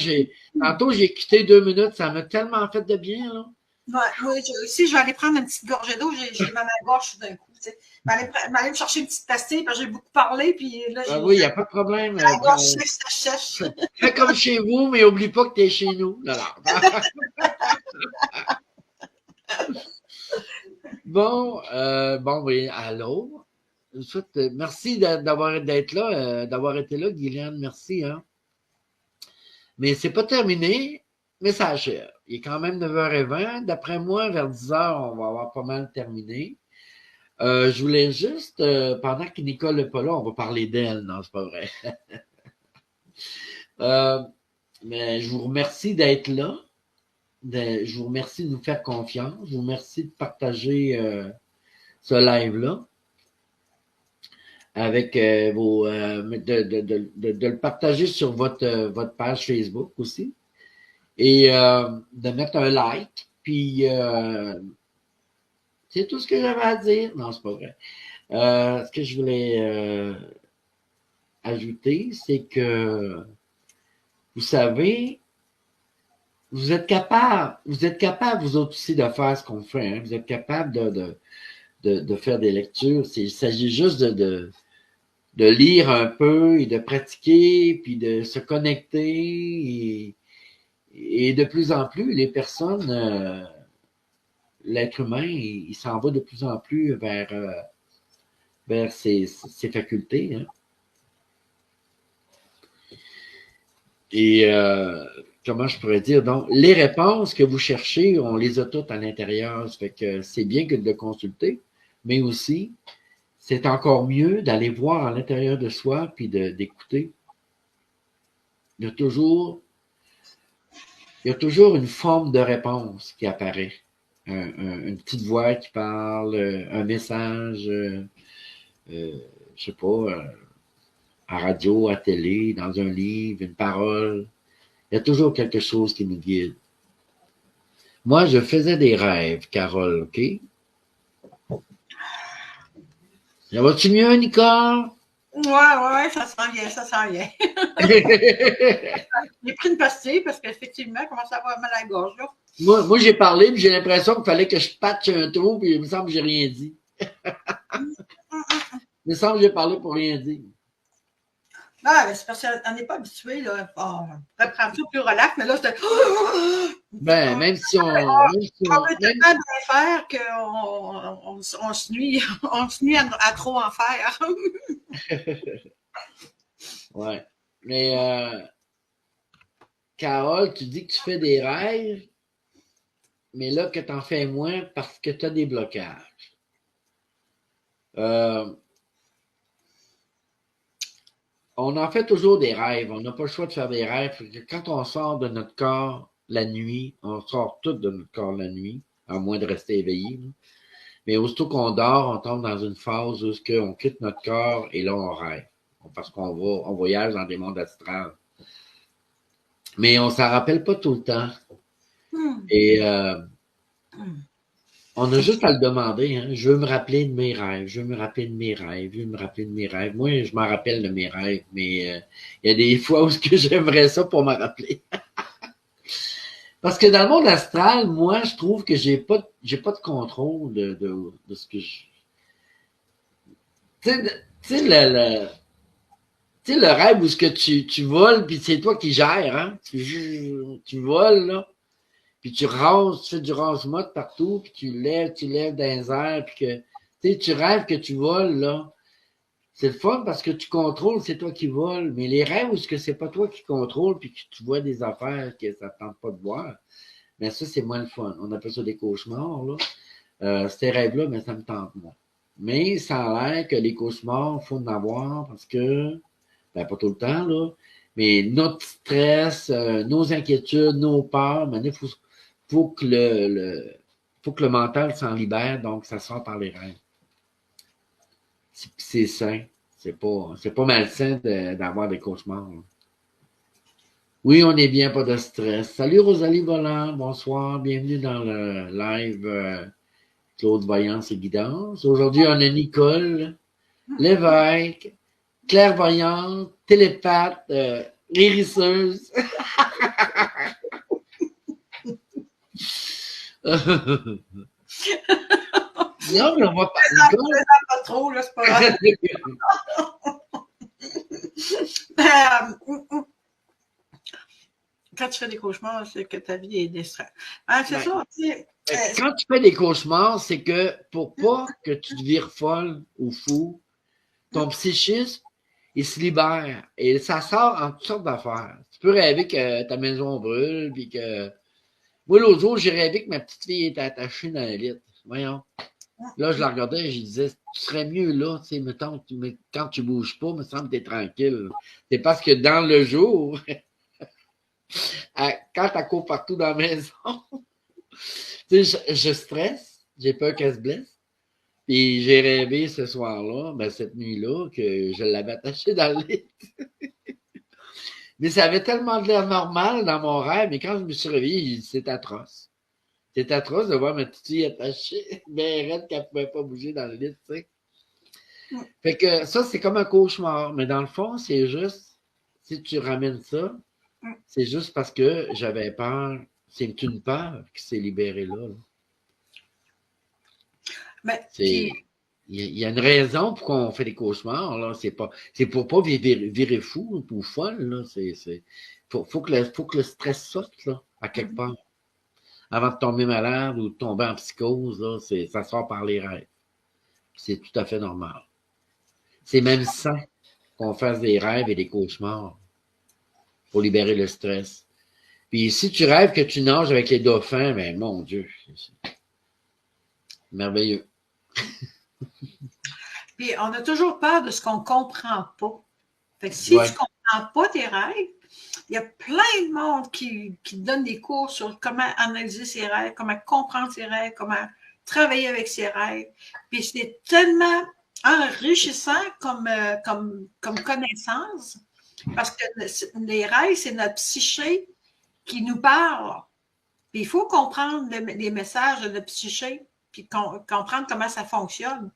tantôt, j'ai quitté 2 minutes, ça m'a tellement fait de bien, là. Ouais, oui, aussi, je vais aller prendre une petite gorgée d'eau, j'ai mal à la gorge d'un coup. Je vais aller me chercher une petite pastille, parce que j'ai beaucoup parlé, puis là, oui, il n'y a pas de problème. La gorge sèche, ça cherche. Fais comme chez vous, mais n'oublie pas que tu es chez nous. Bon, oui, allô. Merci d'être là, d'avoir été là, Guylaine, merci. Hein. Mais c'est pas terminé, mais ça achève. Il est quand même 9h20. D'après moi, vers 10h, on va avoir pas mal terminé. Je voulais juste, pendant que Nicole n'est pas là, on va parler d'elle. Non, c'est pas vrai. Mais je vous remercie d'être là. Je vous remercie de nous faire confiance. Je vous remercie de partager ce live-là avec de le partager sur votre page Facebook aussi. Et de mettre un like. Puis c'est tout ce que j'avais à dire. Non, c'est pas vrai. Ce que je voulais ajouter, c'est que vous savez, vous êtes capable, vous autres aussi, de faire ce qu'on fait. Hein? Vous êtes capable de faire des lectures. Il s'agit juste de lire un peu et de pratiquer, puis de se connecter. Et de plus en plus, les personnes, l'être humain, il s'en va de plus en plus vers ses facultés. Hein? Et comment je pourrais dire? Donc, les réponses que vous cherchez, on les a toutes à l'intérieur. Ça fait que c'est bien que de le consulter, mais aussi, c'est encore mieux d'aller voir à l'intérieur de soi puis d'écouter. Il y a toujours une forme de réponse qui apparaît. Une petite voix qui parle, un message, je sais pas, à radio, à télé, dans un livre, une parole. Il y a toujours quelque chose qui nous guide. Moi, je faisais des rêves, Carole, OK? Ça va-tu mieux, Nicole? Ouais, ça sent bien, ça sent bien. J'ai pris une pastille parce qu'effectivement, il commence à avoir mal à la gorge, là. Moi j'ai parlé, puis j'ai l'impression qu'il fallait que je patche un trou, puis il me semble que j'ai rien dit. Il me semble que j'ai parlé pour rien dire. Non, mais c'est parce qu'on n'est pas habitué, là. On reprend tout plus relax, mais là, c'était. Ben, même si on. On veut tellement bien faire qu'on se nuit, on se nuit à trop en faire. Ouais. Mais, Carole, tu dis que tu fais des rêves, mais là, que tu en fais moins parce que tu as des blocages. On en fait toujours des rêves. On n'a pas le choix de faire des rêves. Quand on sort de notre corps la nuit, on sort tout de notre corps la nuit, à moins de rester éveillé. Là. Mais aussitôt qu'on dort, on tombe dans une phase où on quitte notre corps et là, on rêve. Parce on voyage dans des mondes astrales. Mais on ne s'en rappelle pas tout le temps. Et on a juste à le demander. Hein. Je veux me rappeler de mes rêves. Je veux me rappeler de mes rêves. Je veux me rappeler de mes rêves. Moi, je m'en rappelle de mes rêves, mais il y a des fois où j'aimerais ça pour m'en rappeler. Parce que dans le monde astral, moi, je trouve que j'ai pas de contrôle de ce que je. Tu sais, le rêve où ce que tu voles, puis c'est toi qui gères, hein? Tu voles, là. Puis tu rases, tu fais du rase-motte partout, puis tu lèves dans les airs, puis que, tu rêves que tu voles, là. C'est le fun parce que tu contrôles, c'est toi qui voles. Mais les rêves où ce que c'est pas toi qui contrôle, puis que tu vois des affaires que ça te tente pas de voir, mais ça, c'est moins le fun. On appelle ça des cauchemars, là. Ces rêves-là, mais ça me tente moins. Mais ça a l'air que les cauchemars, il faut en avoir parce que, ben pas tout le temps, là, mais notre stress, nos inquiétudes, nos peurs, il faut que le mental s'en libère, donc ça sort par les rêves. C'est sain. C'est pas malsain d'avoir des cauchemars. Là. Oui, on est bien, pas de stress. Salut Rosalie Volant, bonsoir, bienvenue dans le live Claude Voyance et Guidance. Aujourd'hui, on a Nicole Lévesque, clairvoyante, télépathe, guérisseuse. Non, mais on va pas. Pas trop, là, c'est pas grave. Quand tu fais des cauchemars, c'est que ta vie est distrait. Hein, c'est ça, tu sais. Quand tu fais des cauchemars, c'est que pour pas que tu te vires folle ou fou, ton psychisme, il se libère. Et ça sort en toutes sortes d'affaires. Tu peux rêver que ta maison brûle, puis que. Moi, l'autre jour, j'ai rêvé que ma petite fille était attachée dans la litre. Voyons. Là, je la regardais et je disais, tu serais mieux là, tu sais, mettons, quand tu bouges pas, il me semble que tu es tranquille. C'est parce que dans le jour, quand tu cours partout dans la maison, tu sais, je stresse, j'ai peur qu'elle se blesse. Puis j'ai rêvé ce soir-là, ben cette nuit-là, que je l'avais attachée dans le lit. Mais ça avait tellement de l'air normal dans mon rêve, mais quand je me suis réveillé, c'est atroce. C'est atroce de voir ma petite fille attachée, bien raide qu'elle ne pouvait pas bouger dans le lit, tu sais. Fait que ça, c'est comme un cauchemar. Mais dans le fond, c'est juste, si tu ramènes ça, c'est juste parce que j'avais peur. C'est une peur qui s'est libérée là. Il y a une raison pour qu'on fait des cauchemars. Là. C'est pour pas virer fou ou folle. Là. Faut que le stress sorte là, à quelque part. Avant de tomber malade ou de tomber en psychose, là, ça sort par les rêves. C'est tout à fait normal. C'est même sain qu'on fasse des rêves et des cauchemars pour libérer le stress. Puis si tu rêves que tu nages avec les dauphins, ben mon Dieu, c'est merveilleux. Puis on a toujours peur de ce qu'on ne comprend pas. Fait que si tu ne comprends pas tes rêves, il y a plein de monde qui donne des cours sur comment analyser ses rêves, comment comprendre ses rêves, comment travailler avec ses rêves. Puis c'est tellement enrichissant comme connaissance, parce que les rêves, c'est notre psyché qui nous parle. Puis il faut comprendre les messages de notre psyché, puis comprendre comment ça fonctionne.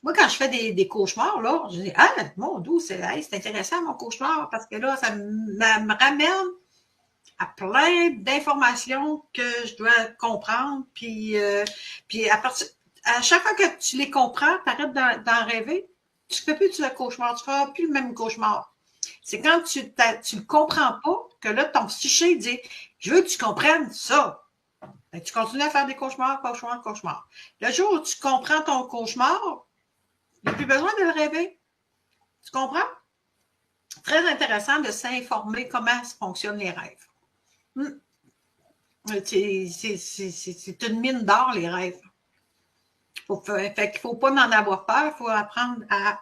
Moi, quand je fais des cauchemars, là, je dis, ah, mon Dieu, c'est intéressant mon cauchemar, parce que là, ça me ramène à plein d'informations que je dois comprendre, puis à chaque fois que tu les comprends, tu arrêtes d'en rêver, tu ne fais plus le cauchemar, tu ne feras plus le même cauchemar. C'est quand tu ne le comprends pas que là, ton psyché dit, je veux que tu comprennes ça. Et tu continues à faire des cauchemars. Le jour où tu comprends ton cauchemar, il n'y a plus besoin de le rêver. Tu comprends? Très intéressant de s'informer comment fonctionnent les rêves. C'est une mine d'or, les rêves. Fait qu'il ne faut pas en avoir peur, il faut apprendre à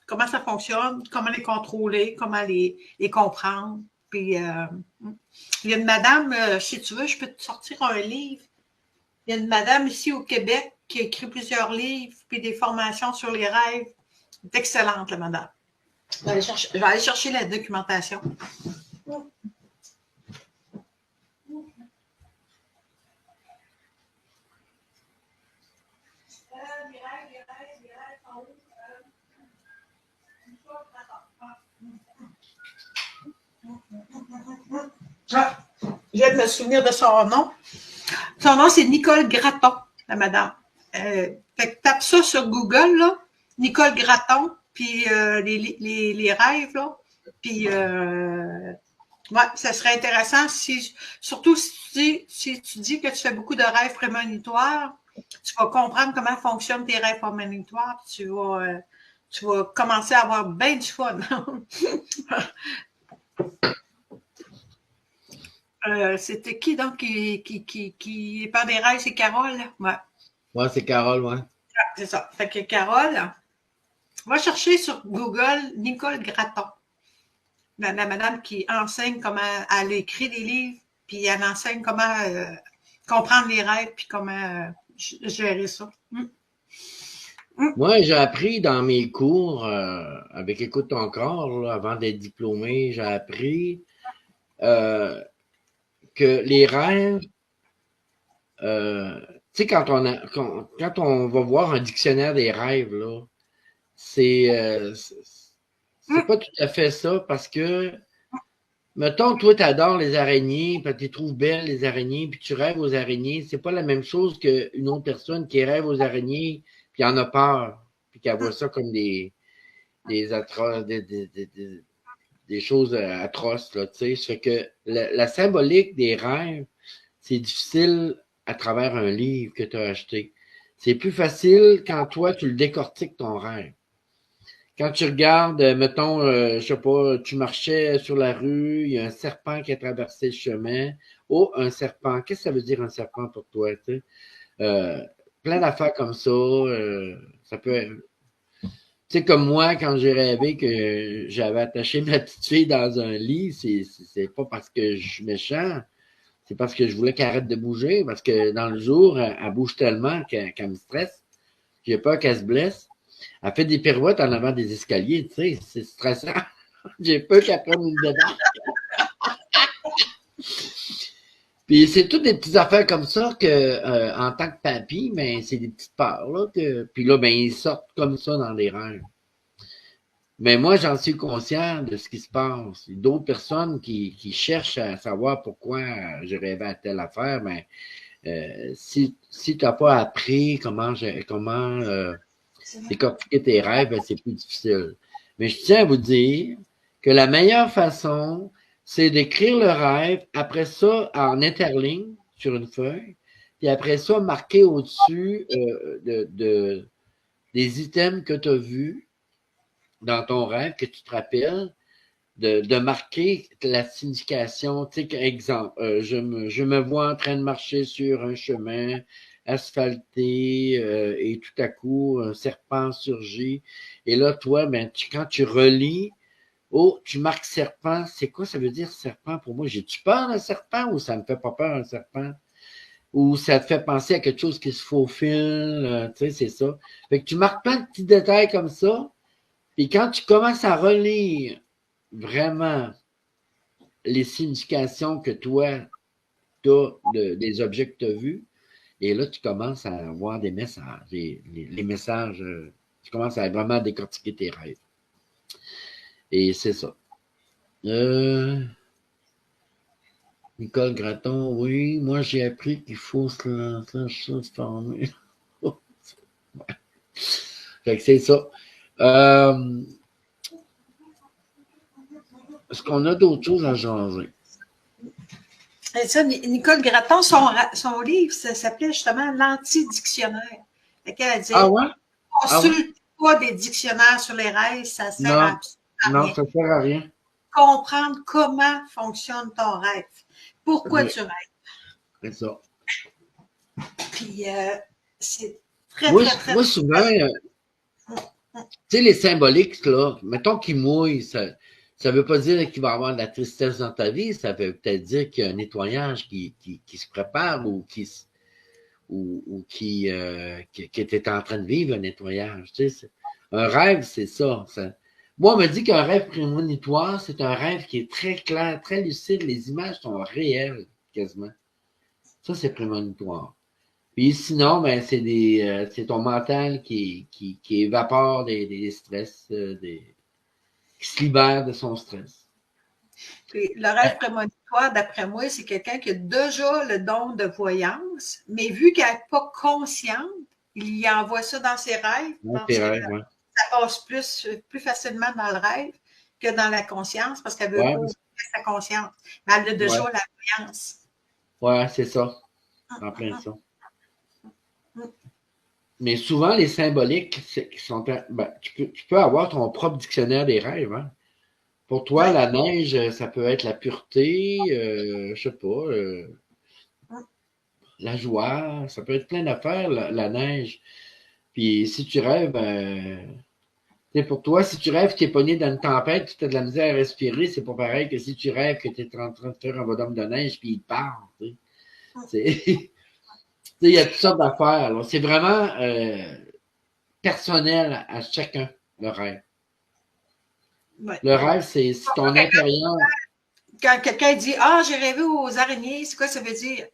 comment ça fonctionne, comment les contrôler, comment les comprendre. Puis, il y a une madame, si tu veux, je peux te sortir un livre. Il y a une madame ici au Québec qui a écrit plusieurs livres, puis des formations sur les rêves. C'est excellente, la madame. Je vais aller chercher la documentation. Ah, je viens de me souvenir de son nom. Son nom, c'est Nicole Gratton, la madame. Fait que tape ça sur Google, là, Nicole Gratton, puis les rêves, là. Puis, ouais, ça serait intéressant, surtout si tu dis que tu fais beaucoup de rêves prémonitoires, tu vas comprendre comment fonctionnent tes rêves prémonitoires, tu vas commencer à avoir bien du fun. C'était qui donc qui parle des rêves? C'est Carole? Ouais. Ouais, c'est Carole, ouais. C'est ça. Fait que Carole, va chercher sur Google Nicole Gratton. La madame qui enseigne comment elle écrit des livres, puis elle enseigne comment comprendre les rêves, puis comment gérer ça. Moi, j'ai appris dans mes cours, avec Écoute ton corps, là, avant d'être diplômé, j'ai appris que les rêves, tu sais, quand on va voir un dictionnaire des rêves, là, c'est pas tout à fait ça, parce que, mettons, toi, tu adores les araignées, puis tu les trouves belles, les araignées, puis tu rêves aux araignées, c'est pas la même chose qu'une autre personne qui rêve aux araignées, puis en a peur, puis qui voit ça comme des choses atroces, là, tu sais. Ça fait que la symbolique des rêves, c'est difficile à travers un livre que tu as acheté. C'est plus facile quand toi, tu le décortiques ton rêve. Quand tu regardes, mettons, je sais pas, tu marchais sur la rue, il y a un serpent qui a traversé le chemin. Oh, un serpent. Qu'est-ce que ça veut dire un serpent pour toi, tu sais? Plein d'affaires comme ça. Ça peut être... Tu sais, comme moi, quand j'ai rêvé que j'avais attaché ma petite fille dans un lit, c'est pas parce que je suis méchant, c'est parce que je voulais qu'elle arrête de bouger, parce que dans le jour, elle bouge tellement qu'elle me stresse. J'ai peur qu'elle se blesse. Elle fait des pirouettes en avant des escaliers, tu sais, c'est stressant. J'ai peur qu'elle prenne une débarque. Puis c'est toutes des petites affaires comme ça que, en tant que papy, ben, c'est des petites peurs, là, puis là, ben, ils sortent comme ça dans les rêves. Mais moi, j'en suis conscient de ce qui se passe. Il y a d'autres personnes qui cherchent à savoir pourquoi je rêvais à telle affaire, mais si tu n'as pas appris comment décortiquer tes rêves, ben, c'est plus difficile. Mais je tiens à vous dire que la meilleure façon, c'est d'écrire le rêve, après ça, en interligne sur une feuille, puis après ça, marquer au-dessus des items que tu as vus dans ton rêve, que tu te rappelles, de marquer la signification. Tu sais, exemple, je me vois en train de marcher sur un chemin asphalté et tout à coup, un serpent surgit. Et là, toi, ben, quand tu relis, oh, tu marques serpent. C'est quoi ça veut dire serpent pour moi? J'ai-tu peur d'un serpent ou ça me fait pas peur un serpent? ou ça te fait penser à quelque chose qui se faufile, tu sais, c'est ça. Fait que tu marques plein de petits détails comme ça, puis quand tu commences à relire vraiment les significations que toi, tu as des objets que tu as vus, et là, tu commences à avoir des messages, les messages, tu commences à vraiment décortiquer tes rêves. Et c'est ça. Nicole Gratton, oui, moi j'ai appris qu'il faut se former. Fait que c'est ça. Est-ce qu'on a d'autres choses à jaser? Et ça, Nicole Gratton, son livre, ça s'appelait justement l'anti-dictionnaire. Elle dit, ah ouais? consulte pas des dictionnaires sur les rêves, ça sert à non, rien. Ça ne sert à rien. Comprendre comment fonctionne ton rêve. Pourquoi tu rêves. C'est ça. Puis, c'est très, très... Moi, souvent, tu sais, les symboliques, là, mettons qu'ils mouillent, ça ne veut pas dire qu'il va y avoir de la tristesse dans ta vie, ça veut peut-être dire qu'il y a un nettoyage qui se prépare ou qui était en train de vivre un nettoyage. Tu sais, un rêve, c'est ça. Moi, on me dit qu'un rêve prémonitoire, c'est un rêve qui est très clair, très lucide. Les images sont réelles, quasiment. Ça, c'est prémonitoire. Puis sinon, ben, c'est ton mental qui évapore des stress, qui se libère de son stress. Puis, le rêve prémonitoire, d'après moi, c'est quelqu'un qui a déjà le don de voyance, mais vu qu'elle n'est pas consciente, il y envoie ça dans ses rêves. Ça passe plus facilement dans le rêve que dans la conscience parce qu'elle veut pas ouvrir sa conscience. Mais elle a déjà la voyance. Ouais, c'est ça. En plein ça. Mais souvent, les symboliques qui sont. Ben, tu peux avoir ton propre dictionnaire des rêves. Hein? Pour toi, la neige, ça peut être la pureté, je sais pas, la joie, ça peut être plein d'affaires, la neige. Puis si tu rêves, pour toi, si tu rêves que tu es pogné dans une tempête, tu as de la misère à respirer, c'est pas pareil que si tu rêves que tu es en train de faire un bonhomme de neige puis il part. Il y a toutes sortes d'affaires. C'est vraiment personnel à chacun, le rêve. Ouais. Le rêve, c'est ton intérieur. Quand quelqu'un dit « Ah, j'ai rêvé aux araignées », c'est quoi ça veut dire?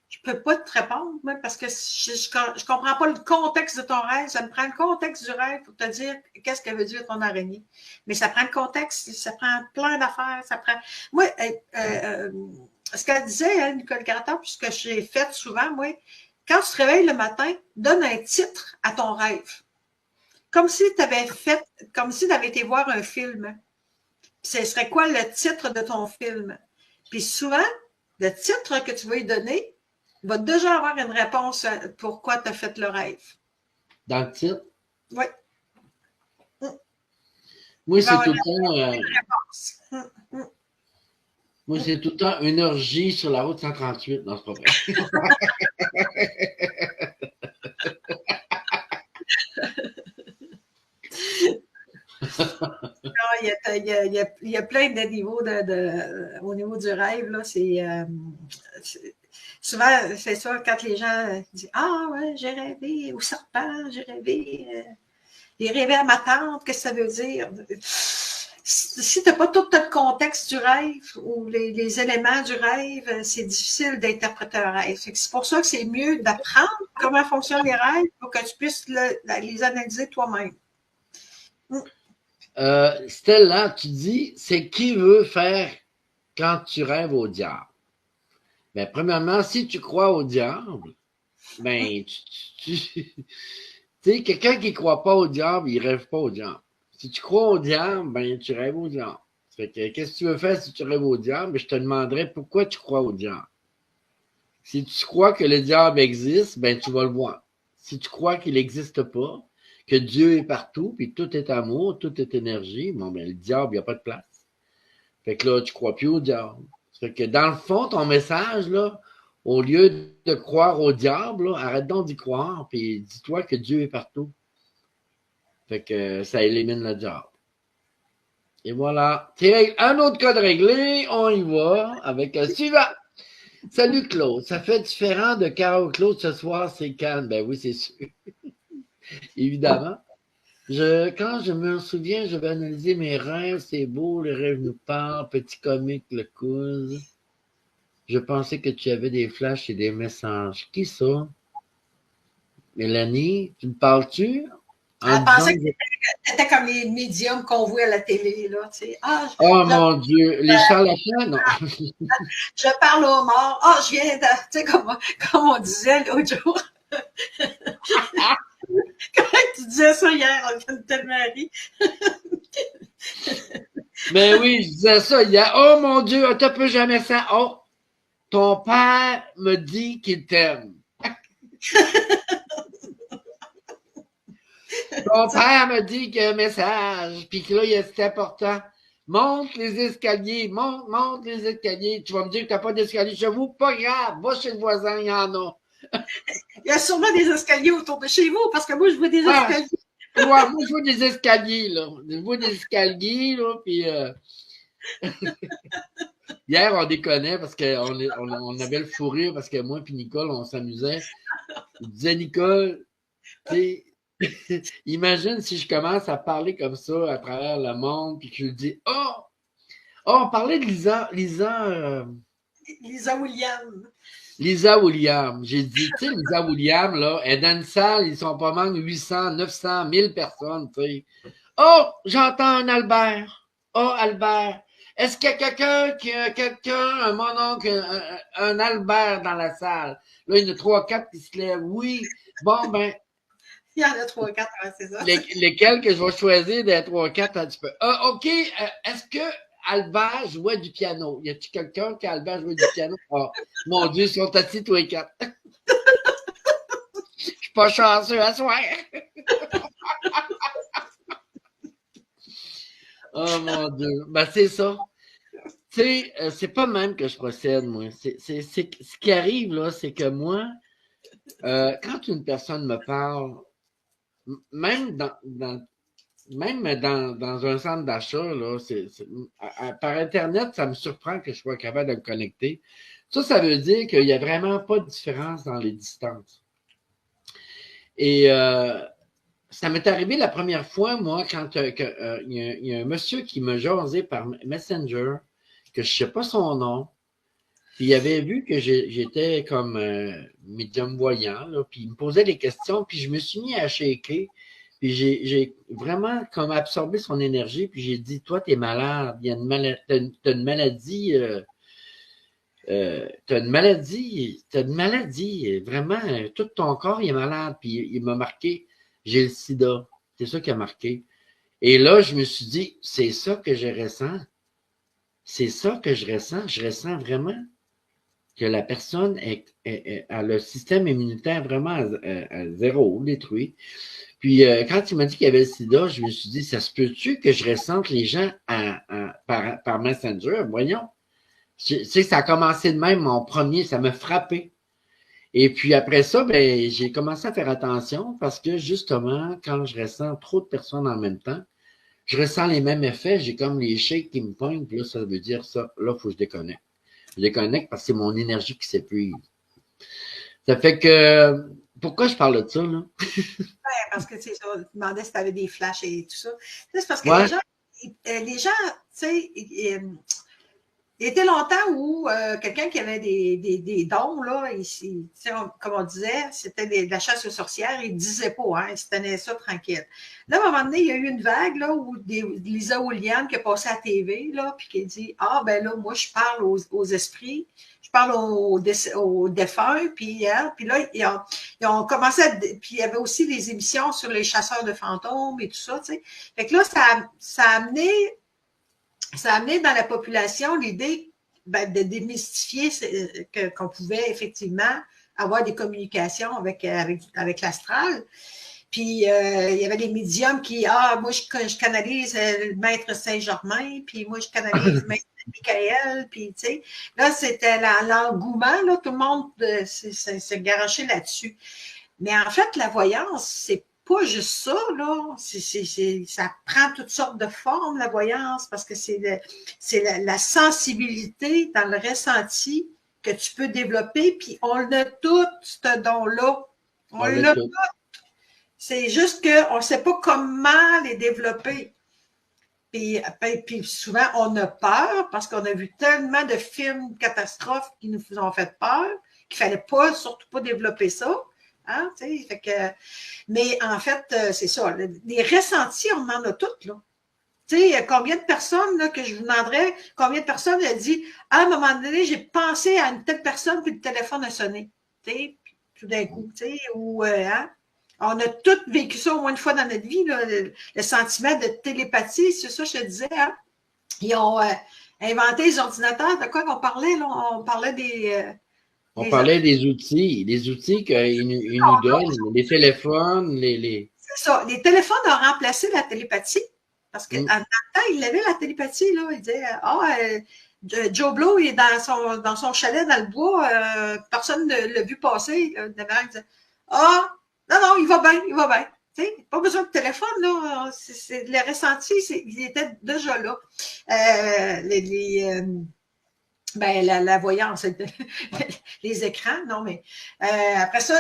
Je ne peux pas te répondre, moi, parce que je ne comprends pas le contexte de ton rêve. Ça me prend le contexte du rêve pour te dire qu'est-ce que veut dire ton araignée. Mais ça prend le contexte, ça prend plein d'affaires. Ça prend. Moi, ce qu'elle disait, hein, Nicole Gratton, puis ce que j'ai fait souvent, moi, quand tu te réveilles le matin, donne un titre à ton rêve. Comme si tu avais été voir un film. Ce serait quoi le titre de ton film? Puis souvent, le titre que tu vas lui donner va déjà avoir une réponse à pourquoi tu as fait le rêve. Dans le titre? Oui. Moi, c'est tout le temps. Moi, c'est tout le temps une orgie sur la route 138. Non, c'est pas vrai. Il y a plein de niveaux au niveau du rêve. Là, souvent, c'est ça, quand les gens disent « Ah, ouais, j'ai rêvé au serpent, j'ai rêvé à ma tante, qu'est-ce que ça veut dire? » Si tu n'as pas tout le contexte du rêve ou les éléments du rêve, c'est difficile d'interpréter un rêve. C'est pour ça que c'est mieux d'apprendre comment fonctionnent les rêves pour que tu puisses les analyser toi-même. Stella, tu dis, c'est qui veut faire quand tu rêves au diable? Ben, premièrement, si tu crois au diable, ben, tu sais, quelqu'un qui ne croit pas au diable, il ne rêve pas au diable. Si tu crois au diable, ben, tu rêves au diable. Fait que, qu'est-ce que tu veux faire si tu rêves au diable? Ben, je te demanderais pourquoi tu crois au diable. Si tu crois que le diable existe, ben, tu vas le voir. Si tu crois qu'il n'existe pas, que Dieu est partout, puis tout est amour, tout est énergie, bon, ben, le diable, il n'y a pas de place. Fait que là, tu ne crois plus au diable. Fait que dans le fond, ton message, là, au lieu de croire au diable, là, arrête donc d'y croire, puis dis-toi que Dieu est partout. Fait que ça élimine le diable. Et voilà. C'est un autre code réglé, on y va avec le suivant. Salut Claude, ça fait différent de Carole Claude ce soir, c'est Cannes. Ben oui, c'est sûr. Évidemment. Quand je me souviens, je vais analyser mes rêves, c'est beau, les rêves nous parlent, petit comique, le cousin. Je pensais que tu avais des flashs et des messages. Qui ça? Mélanie, tu me parles-tu? Elle pensait que c'était comme les médiums qu'on voit à la télé, là, tu sais. Ah, oh mon Dieu, les charlatans, non. Je parle aux morts. Ah, je viens de, tu sais, comme on disait l'autre jour. Comment tu disais ça hier? On vient de tellement ri. Ben oui, je disais ça hier. Oh mon Dieu, tu peux jamais ça. Oh, ton père me dit qu'il t'aime. Ton père me dit qu'il y a un message, puis que là, c'est important. Monte les escaliers, monte les escaliers. Tu vas me dire que tu n'as pas d'escalier chez vous? Pas grave, va chez le voisin, il y en a. Il y a sûrement des escaliers autour de chez vous, parce que moi, je vois des escaliers. Ouais, moi, je vois des escaliers, là. Je vois des escaliers, là, puis... Hier, on déconnait parce qu'on avait le fou rire parce que moi et Nicole, on s'amusait. Je disais, Nicole, tu sais, imagine si je commence à parler comme ça à travers le monde, puis que je lui dis, oh, on parlait de Lisa Williams. Lisa Williams. J'ai dit, tu sais, Lisa Williams, là, elle est dans une salle, ils sont pas mal 800, 900, 1000 personnes, tu sais. Oh, j'entends un Albert. Oh, Albert. Est-ce qu'il y a quelqu'un, mon oncle, un Albert dans la salle? Là, il y en a 3-4 qui se lèvent. Oui. Bon, ben. Il y en a 3-4, c'est ça. Lesquels que je vais choisir des 3-4 un petit peu. OK. Est-ce que Albert jouait du piano? Y a-t-il quelqu'un qui Albert jouait du piano? Oh, mon Dieu, ils sont assis tous les 4. Je suis pas chanceux à soir. Oh mon Dieu. Ben, c'est ça. Tu sais, c'est pas même que je procède, moi. Ce qui arrive, là, c'est que moi, quand une personne me parle, même dans un centre d'achat, là, par Internet, ça me surprend que je sois capable de me connecter. Ça veut dire qu'il n'y a vraiment pas de différence dans les distances. Et ça m'est arrivé la première fois, moi, quand il y a un monsieur qui m'a jasé par Messenger, que je ne sais pas son nom, puis il avait vu que j'étais comme médium voyant, là, puis il me posait des questions, puis je me suis mis à shaker, puis j'ai vraiment comme absorbé son énergie, puis j'ai dit, toi, t'es malade, il y a t'as une maladie, t'as une maladie, vraiment, tout ton corps il est malade, puis il m'a marqué, j'ai le sida, c'est ça qui a marqué. Et là, je me suis dit, c'est ça que je ressens, c'est ça que je ressens vraiment que la personne a le système immunitaire vraiment à zéro, détruit. Puis quand il m'a dit qu'il y avait le sida, je me suis dit, ça se peut-tu que je ressente les gens par Messenger? Voyons. Tu sais, ça a commencé de même, mon premier, ça m'a frappé. Et puis après ça, ben, j'ai commencé à faire attention parce que justement, quand je ressens trop de personnes en même temps, je ressens les mêmes effets, j'ai comme les shakes qui me pointent, puis là, ça veut dire ça, là, il faut que je déconnecte. Je déconnecte parce que c'est mon énergie qui s'épuise. Ça fait que, pourquoi je parle de ça, là? Ouais, parce que, tu sais, je me demandais si tu avais des flashs et tout ça. C'est parce que Ouais. les gens, tu sais, il y était longtemps où quelqu'un qui avait des dons, là, ici, comme on disait, c'était de la chasse aux sorcières, il ne disait pas, hein, il se tenait ça tranquille. Là, à un moment donné, il y a eu une vague là, où Lisa Williams qui est passée à la TV, là, puis qui dit, ah, ben là, moi, je parle aux esprits, je parle aux défunts, puis là, ils ont commencé puis il y avait aussi des émissions sur les chasseurs de fantômes et tout ça, tu sais. Fait que là, ça a amené dans la population l'idée de démystifier qu'on pouvait effectivement avoir des communications avec l'astral. Puis, il y avait des médiums qui, moi, je canalise le maître Saint-Germain, puis moi, je canalise le maître Michael, puis, tu sais, là, c'était l'engouement, là, tout le monde s'est garoché là-dessus. Mais en fait, la voyance, c'est pas juste ça, là. Ça prend toutes sortes de formes, la voyance, parce que c'est la sensibilité dans le ressenti que tu peux développer, puis on a tout, ce don-là. On On l'a l'a tout. tout. C'est juste qu'on ne sait pas comment les développer. Puis souvent, on a peur parce qu'on a vu tellement de films catastrophes qui nous ont fait peur qu'il ne fallait pas, surtout pas développer ça. Hein, fait que, mais en fait, c'est ça. Les ressentis, on en a toutes, là. Tu sais, combien de personnes là, que je vous demanderais, combien de personnes a dit à un moment donné, j'ai pensé à une telle personne, puis le téléphone a sonné. Tu sais, tout d'un coup, tu sais, ou hein? On a tous vécu ça au moins une fois dans notre vie, là, le sentiment de télépathie, c'est ça que je te disais. Hein? Ils ont inventé les ordinateurs. De quoi qu'on parlait? Là? On parlait On parlait des outils qu'ils nous donnent, les téléphones, C'est ça. Les téléphones ont remplacé la télépathie. Parce qu'en même temps, il avait la télépathie. Là. Il disait Joe Blow il est dans son chalet dans le bois, personne ne l'a vu passer. Il disait non, il va bien, il va bien. T'sais, pas besoin de téléphone, là. Les ressentis, ils étaient déjà là. La voyance, les écrans, non, mais après ça,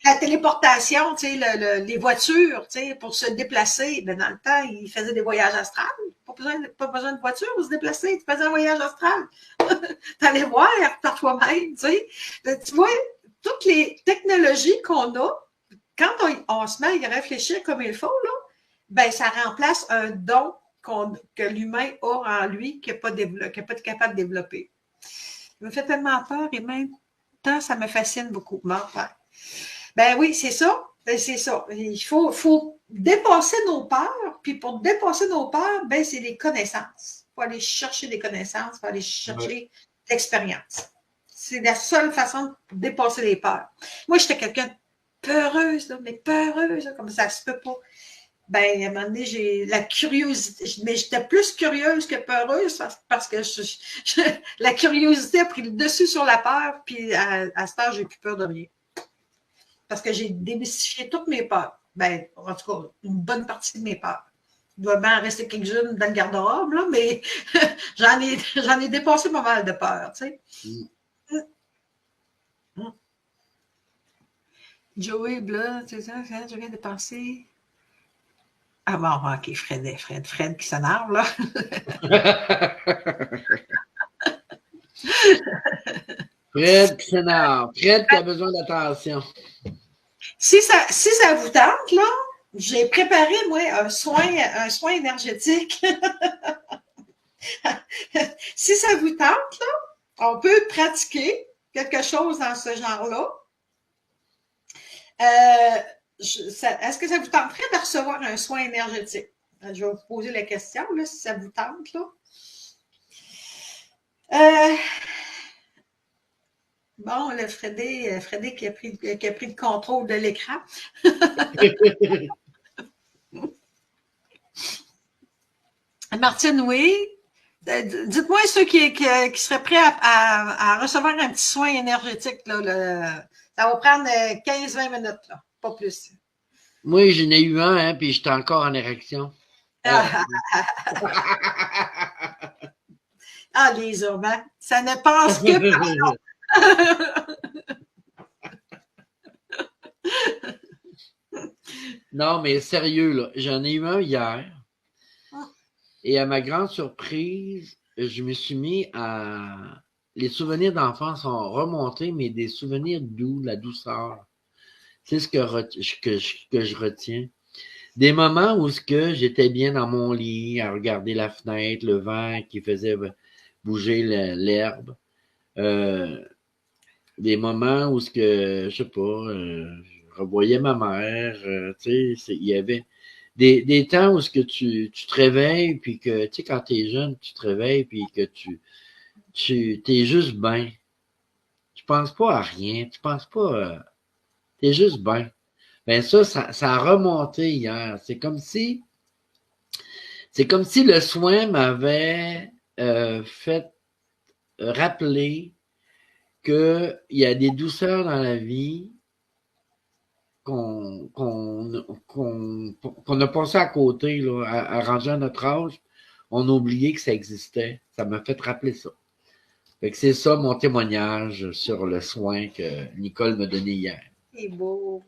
la téléportation, les voitures, pour se déplacer, ben, dans le temps, ils faisaient des voyages astrales. Pas besoin de voiture pour se déplacer. Tu faisais un voyage astral. Tu allais voir par toi-même, tu vois, toutes les technologies qu'on a, quand on se met à y réfléchir comme il faut, là, ben, ça remplace un don que l'humain a en lui qu'il n'a pas été capable de développer. Ça me fait tellement peur et même temps, ça me fascine beaucoup. Ben oui, c'est ça. Ben, c'est ça. Il faut dépasser nos peurs. Puis pour dépasser nos peurs, ben, c'est les connaissances. Il faut aller chercher des connaissances, il faut aller chercher l'expérience. C'est la seule façon de dépasser les peurs. Moi, j'étais quelqu'un de peureuse, là, mais peureuse, là, comme ça se peut pas. Ben, à un moment donné, j'ai la curiosité, mais j'étais plus curieuse que peureuse parce que la curiosité a pris le dessus sur la peur, puis à cette heure, j'ai plus peur de rien. Parce que j'ai démystifié toutes mes peurs. Ben, en tout cas, une bonne partie de mes peurs. Il doit bien en rester quelques-unes dans le garde-robe, là, mais j'en ai dépassé pas mal de peurs, tu sais. Joey, là, c'est ça, je viens de penser. Ah bon, ok, Fred qui s'énerve, là. Fred qui s'énerve. Fred qui a besoin d'attention. Si ça vous tente, là, j'ai préparé, moi, un soin énergétique. Si ça vous tente, là, on peut pratiquer quelque chose dans ce genre-là. Est-ce que ça vous tenterait de recevoir un soin énergétique? Je vais vous poser la question, là, si ça vous tente, là. Bon, le Fredé qui a pris le contrôle de l'écran. Martine, oui. Dites-moi ceux qui seraient prêts à recevoir un petit soin énergétique. Là, ça va prendre 15-20 minutes, là, pas plus. Moi, j'en ai eu un, hein, puis j'étais encore en érection. Les hommes, hein? Ça ne pense que pas. Non, mais sérieux, là, j'en ai eu un hier. Et à ma grande surprise, je me suis mis à... Les souvenirs d'enfance sont remontés, mais des souvenirs doux, de la douceur. C'est ce que je retiens. Des moments où j'étais bien dans mon lit, à regarder la fenêtre, le vent qui faisait bouger l'herbe. Des moments où je sais pas, je revoyais ma mère. Tu sais, il y avait des temps où tu te réveilles, puis que, tu sais, quand t'es jeune, tu te réveilles, puis que t'es juste bien. Tu penses pas à rien, tu penses pas, t'es juste bien. Ben ça a remonté hier. C'est comme si le soin m'avait fait rappeler qu'il y a des douceurs dans la vie qu'on a passé à côté, là, à ranger à notre âge. On a oublié que ça existait. Ça m'a fait rappeler ça. Fait que c'est ça mon témoignage sur le soin que Nicole m'a donné hier. C'est beau.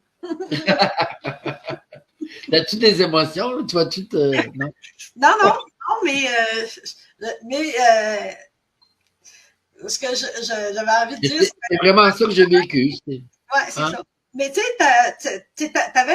As-tu des émotions? Là? Tu vois-tu non? Non, mais ce que j'avais envie de dire, c'est vraiment ça que j'ai vécu. Oui, c'est ça. Mais tu sais, tu avais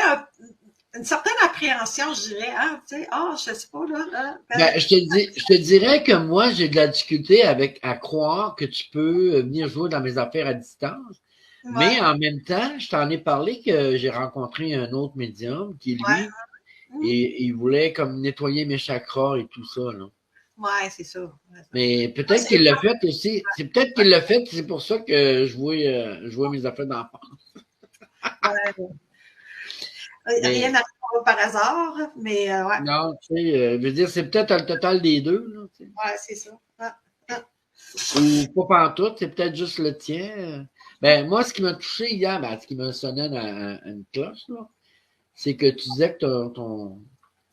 une certaine appréhension, je dirais. Hein? Tu sais, je sais pas, là. Ben, je te dirais que moi, j'ai de la difficulté à croire que tu peux venir jouer dans mes affaires à distance. Ouais. Mais en même temps, je t'en ai parlé que j'ai rencontré un autre médium qui, lui, et il voulait comme nettoyer mes chakras et tout ça, là. Ouais, c'est ça. Mais peut-être qu'il l'a fait aussi. C'est peut-être qu'il l'a fait, c'est pour ça que je vois mes affaires d'enfance. Ouais. Rien n'arrive par hasard, mais ouais. Non, tu sais, je veux dire, c'est peut-être le total des deux, là. Tu sais. Ouais, c'est ça. Ou pas pantoute, c'est peut-être juste le tien. Ben, moi, ce qui m'a touché hier, ce qui m'a sonné à une cloche, là, c'est que tu disais que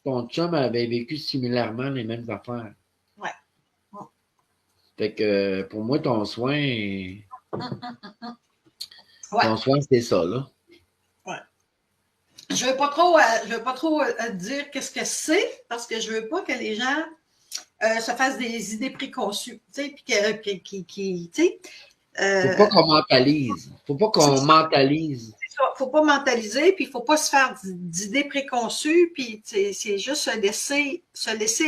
ton chum avait vécu similairement les mêmes affaires. Ouais. Fait que pour moi, ton soin, c'est ça, là. Ouais. Je veux pas trop dire qu'est-ce que c'est, parce que je veux pas que les gens se fassent des idées préconçues, tu sais, puis tu sais. Faut pas qu'on mentalise. Faut pas qu'on mentalise. Faut pas mentaliser, puis il faut pas se faire d'idées préconçues, puis c'est juste se laisser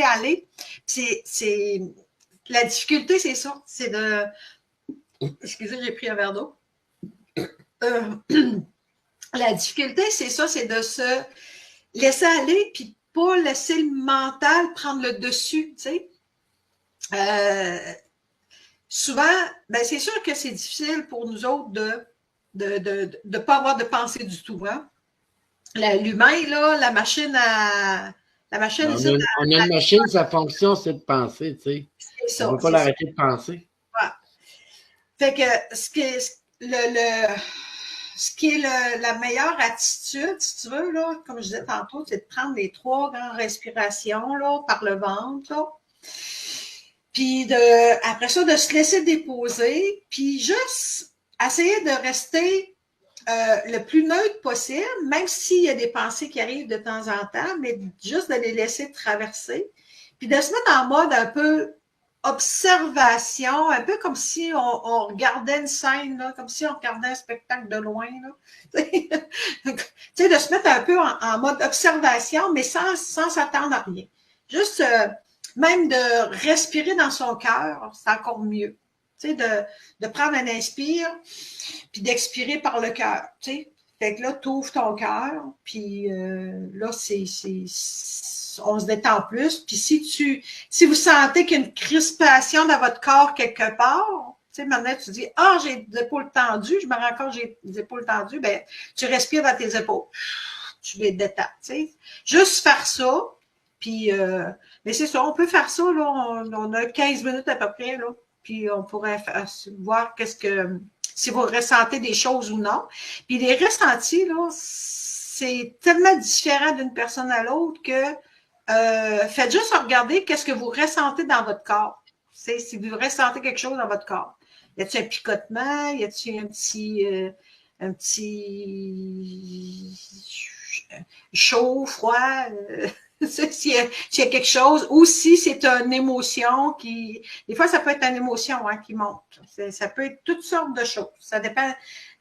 aller. C'est la difficulté, c'est ça, c'est de. Excusez, j'ai pris un verre d'eau. La difficulté, c'est ça, c'est de se laisser aller, puis pas laisser le mental prendre le dessus, tu sais. Souvent, ben c'est sûr que c'est difficile pour nous autres de pas avoir de pensée du tout. Hein? L'humain, là, la machine à. La machine, on a une machine, sa fonction, c'est de penser, tu sais. C'est ça. On ne peut pas l'arrêter de penser. Ouais. Fait que ce qui est la meilleure attitude, si tu veux, là, comme je disais tantôt, c'est de prendre les 3 grandes respirations là, par le ventre. Là. Puis après ça, de se laisser déposer, puis juste essayer de rester le plus neutre possible, même s'il y a des pensées qui arrivent de temps en temps, mais juste de les laisser traverser, puis de se mettre en mode un peu observation, un peu comme si on regardait une scène, là, comme si on regardait un spectacle de loin. Tu sais, de se mettre un peu en mode observation, mais sans s'attendre à rien. Juste même de respirer dans son cœur, c'est encore mieux. Tu sais, de prendre un inspire, puis d'expirer par le cœur. Tu sais. Fait que là, tu ouvres ton cœur, puis là, on se détend plus. Puis si vous sentez qu'il y a une crispation dans votre corps quelque part, tu sais, maintenant, tu dis, j'ai les épaules tendues, je me rends compte que j'ai les épaules tendues, ben, tu respires dans tes épaules. Tu les détends, tu sais. Juste faire ça, puis, mais c'est ça, on peut faire ça, là, on a 15 minutes à peu près, là, puis on pourrait voir si vous ressentez des choses ou non. Puis les ressentis, là, c'est tellement différent d'une personne à l'autre que faites juste regarder qu'est-ce que vous ressentez dans votre corps. C'est si vous ressentez quelque chose dans votre corps. Y a-t-il un picotement? Y a-t-il un petit chaud, froid? S'il y a quelque chose, ou si c'est une émotion qui. Des fois, ça peut être une émotion qui monte. Ça peut être toutes sortes de choses. Ça dépend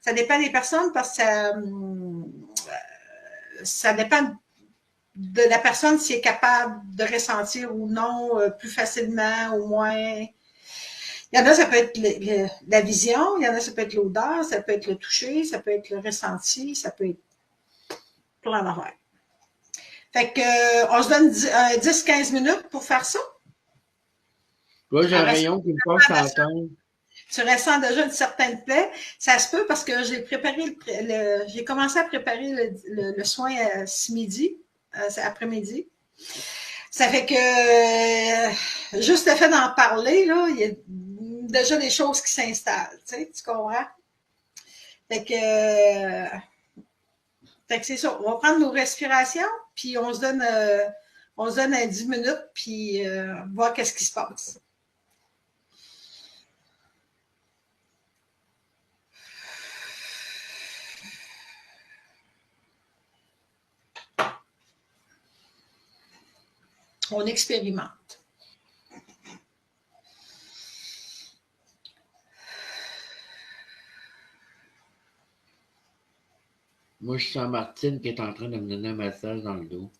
des personnes parce que ça dépend de la personne si elle est capable de ressentir ou non plus facilement ou moins. Il y en a, ça peut être la vision, il y en a, ça peut être l'odeur, ça peut être le toucher, ça peut être le ressenti, ça peut être plein d'affaires. Fait que, on se donne 10-15 minutes pour faire ça. Moi, j'ai un rayon qui me passe à la tête. Tu ressens déjà une certaine paix. Ça se peut parce que j'ai préparé j'ai commencé à préparer le soin ce midi, après-midi. Ça fait que juste le fait d'en parler, là, il y a déjà des choses qui s'installent. Tu comprends? Fait que c'est ça. On va prendre nos respirations, puis on se donne à 10 minutes, puis voir qu'est-ce qui se passe. On expérimente. Moi, je sens Martine qui est en train de me donner un massage dans le dos.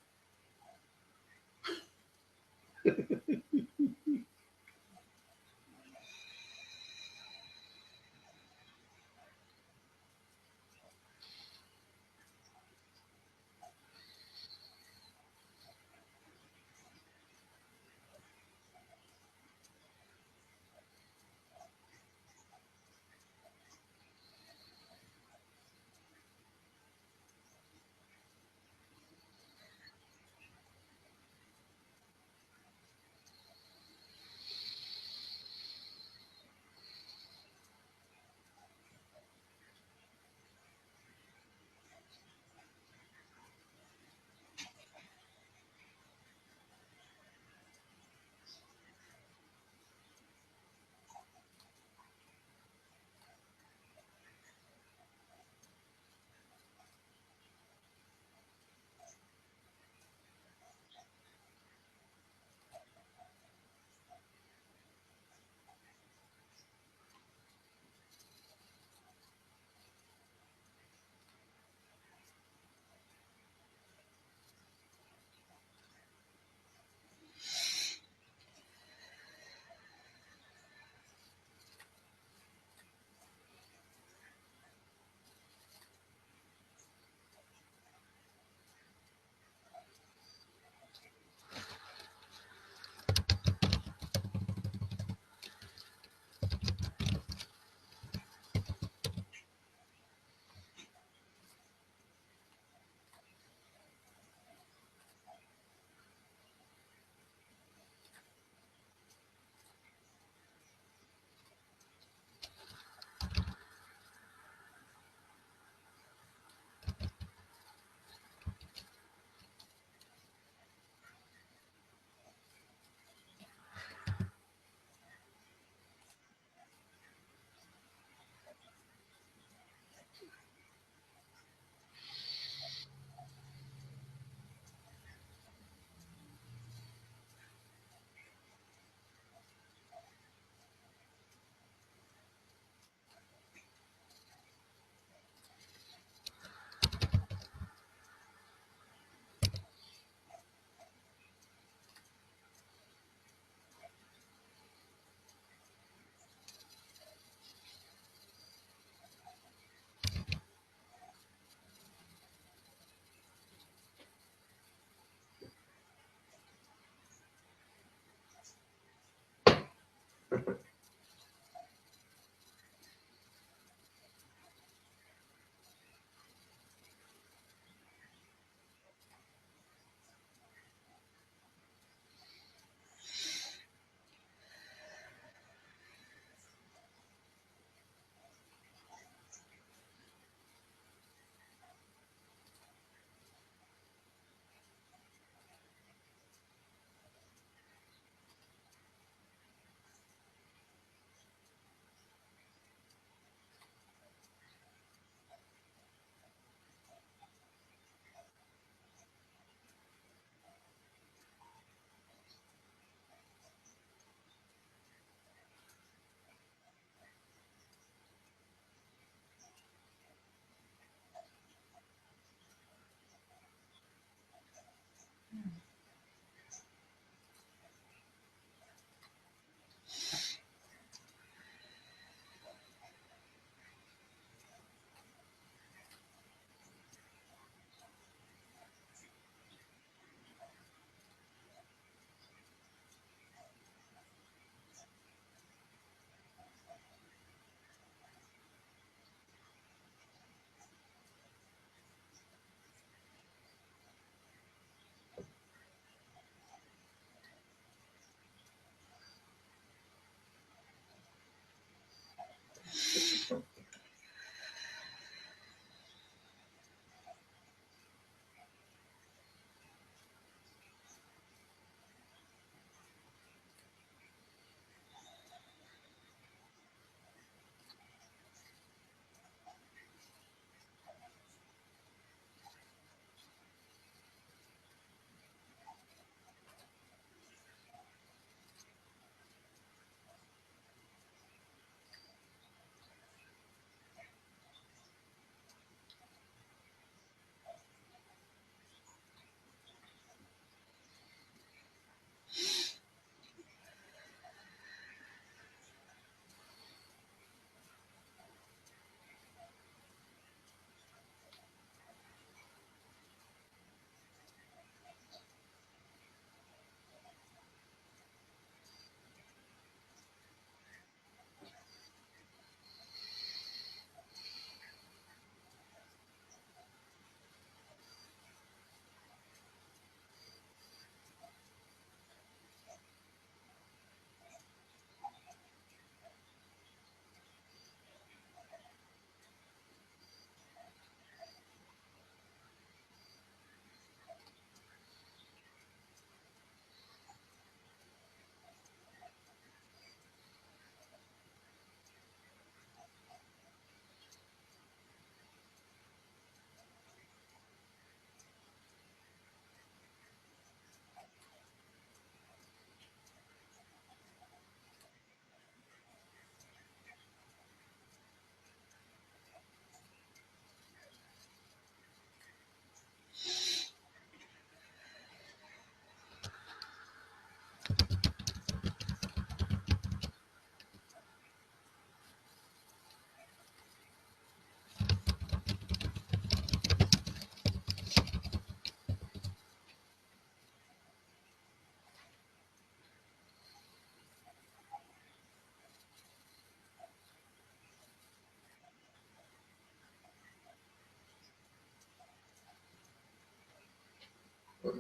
Je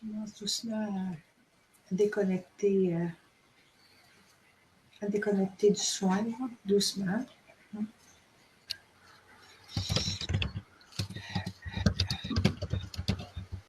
commence doucement à déconnecter du soin, doucement.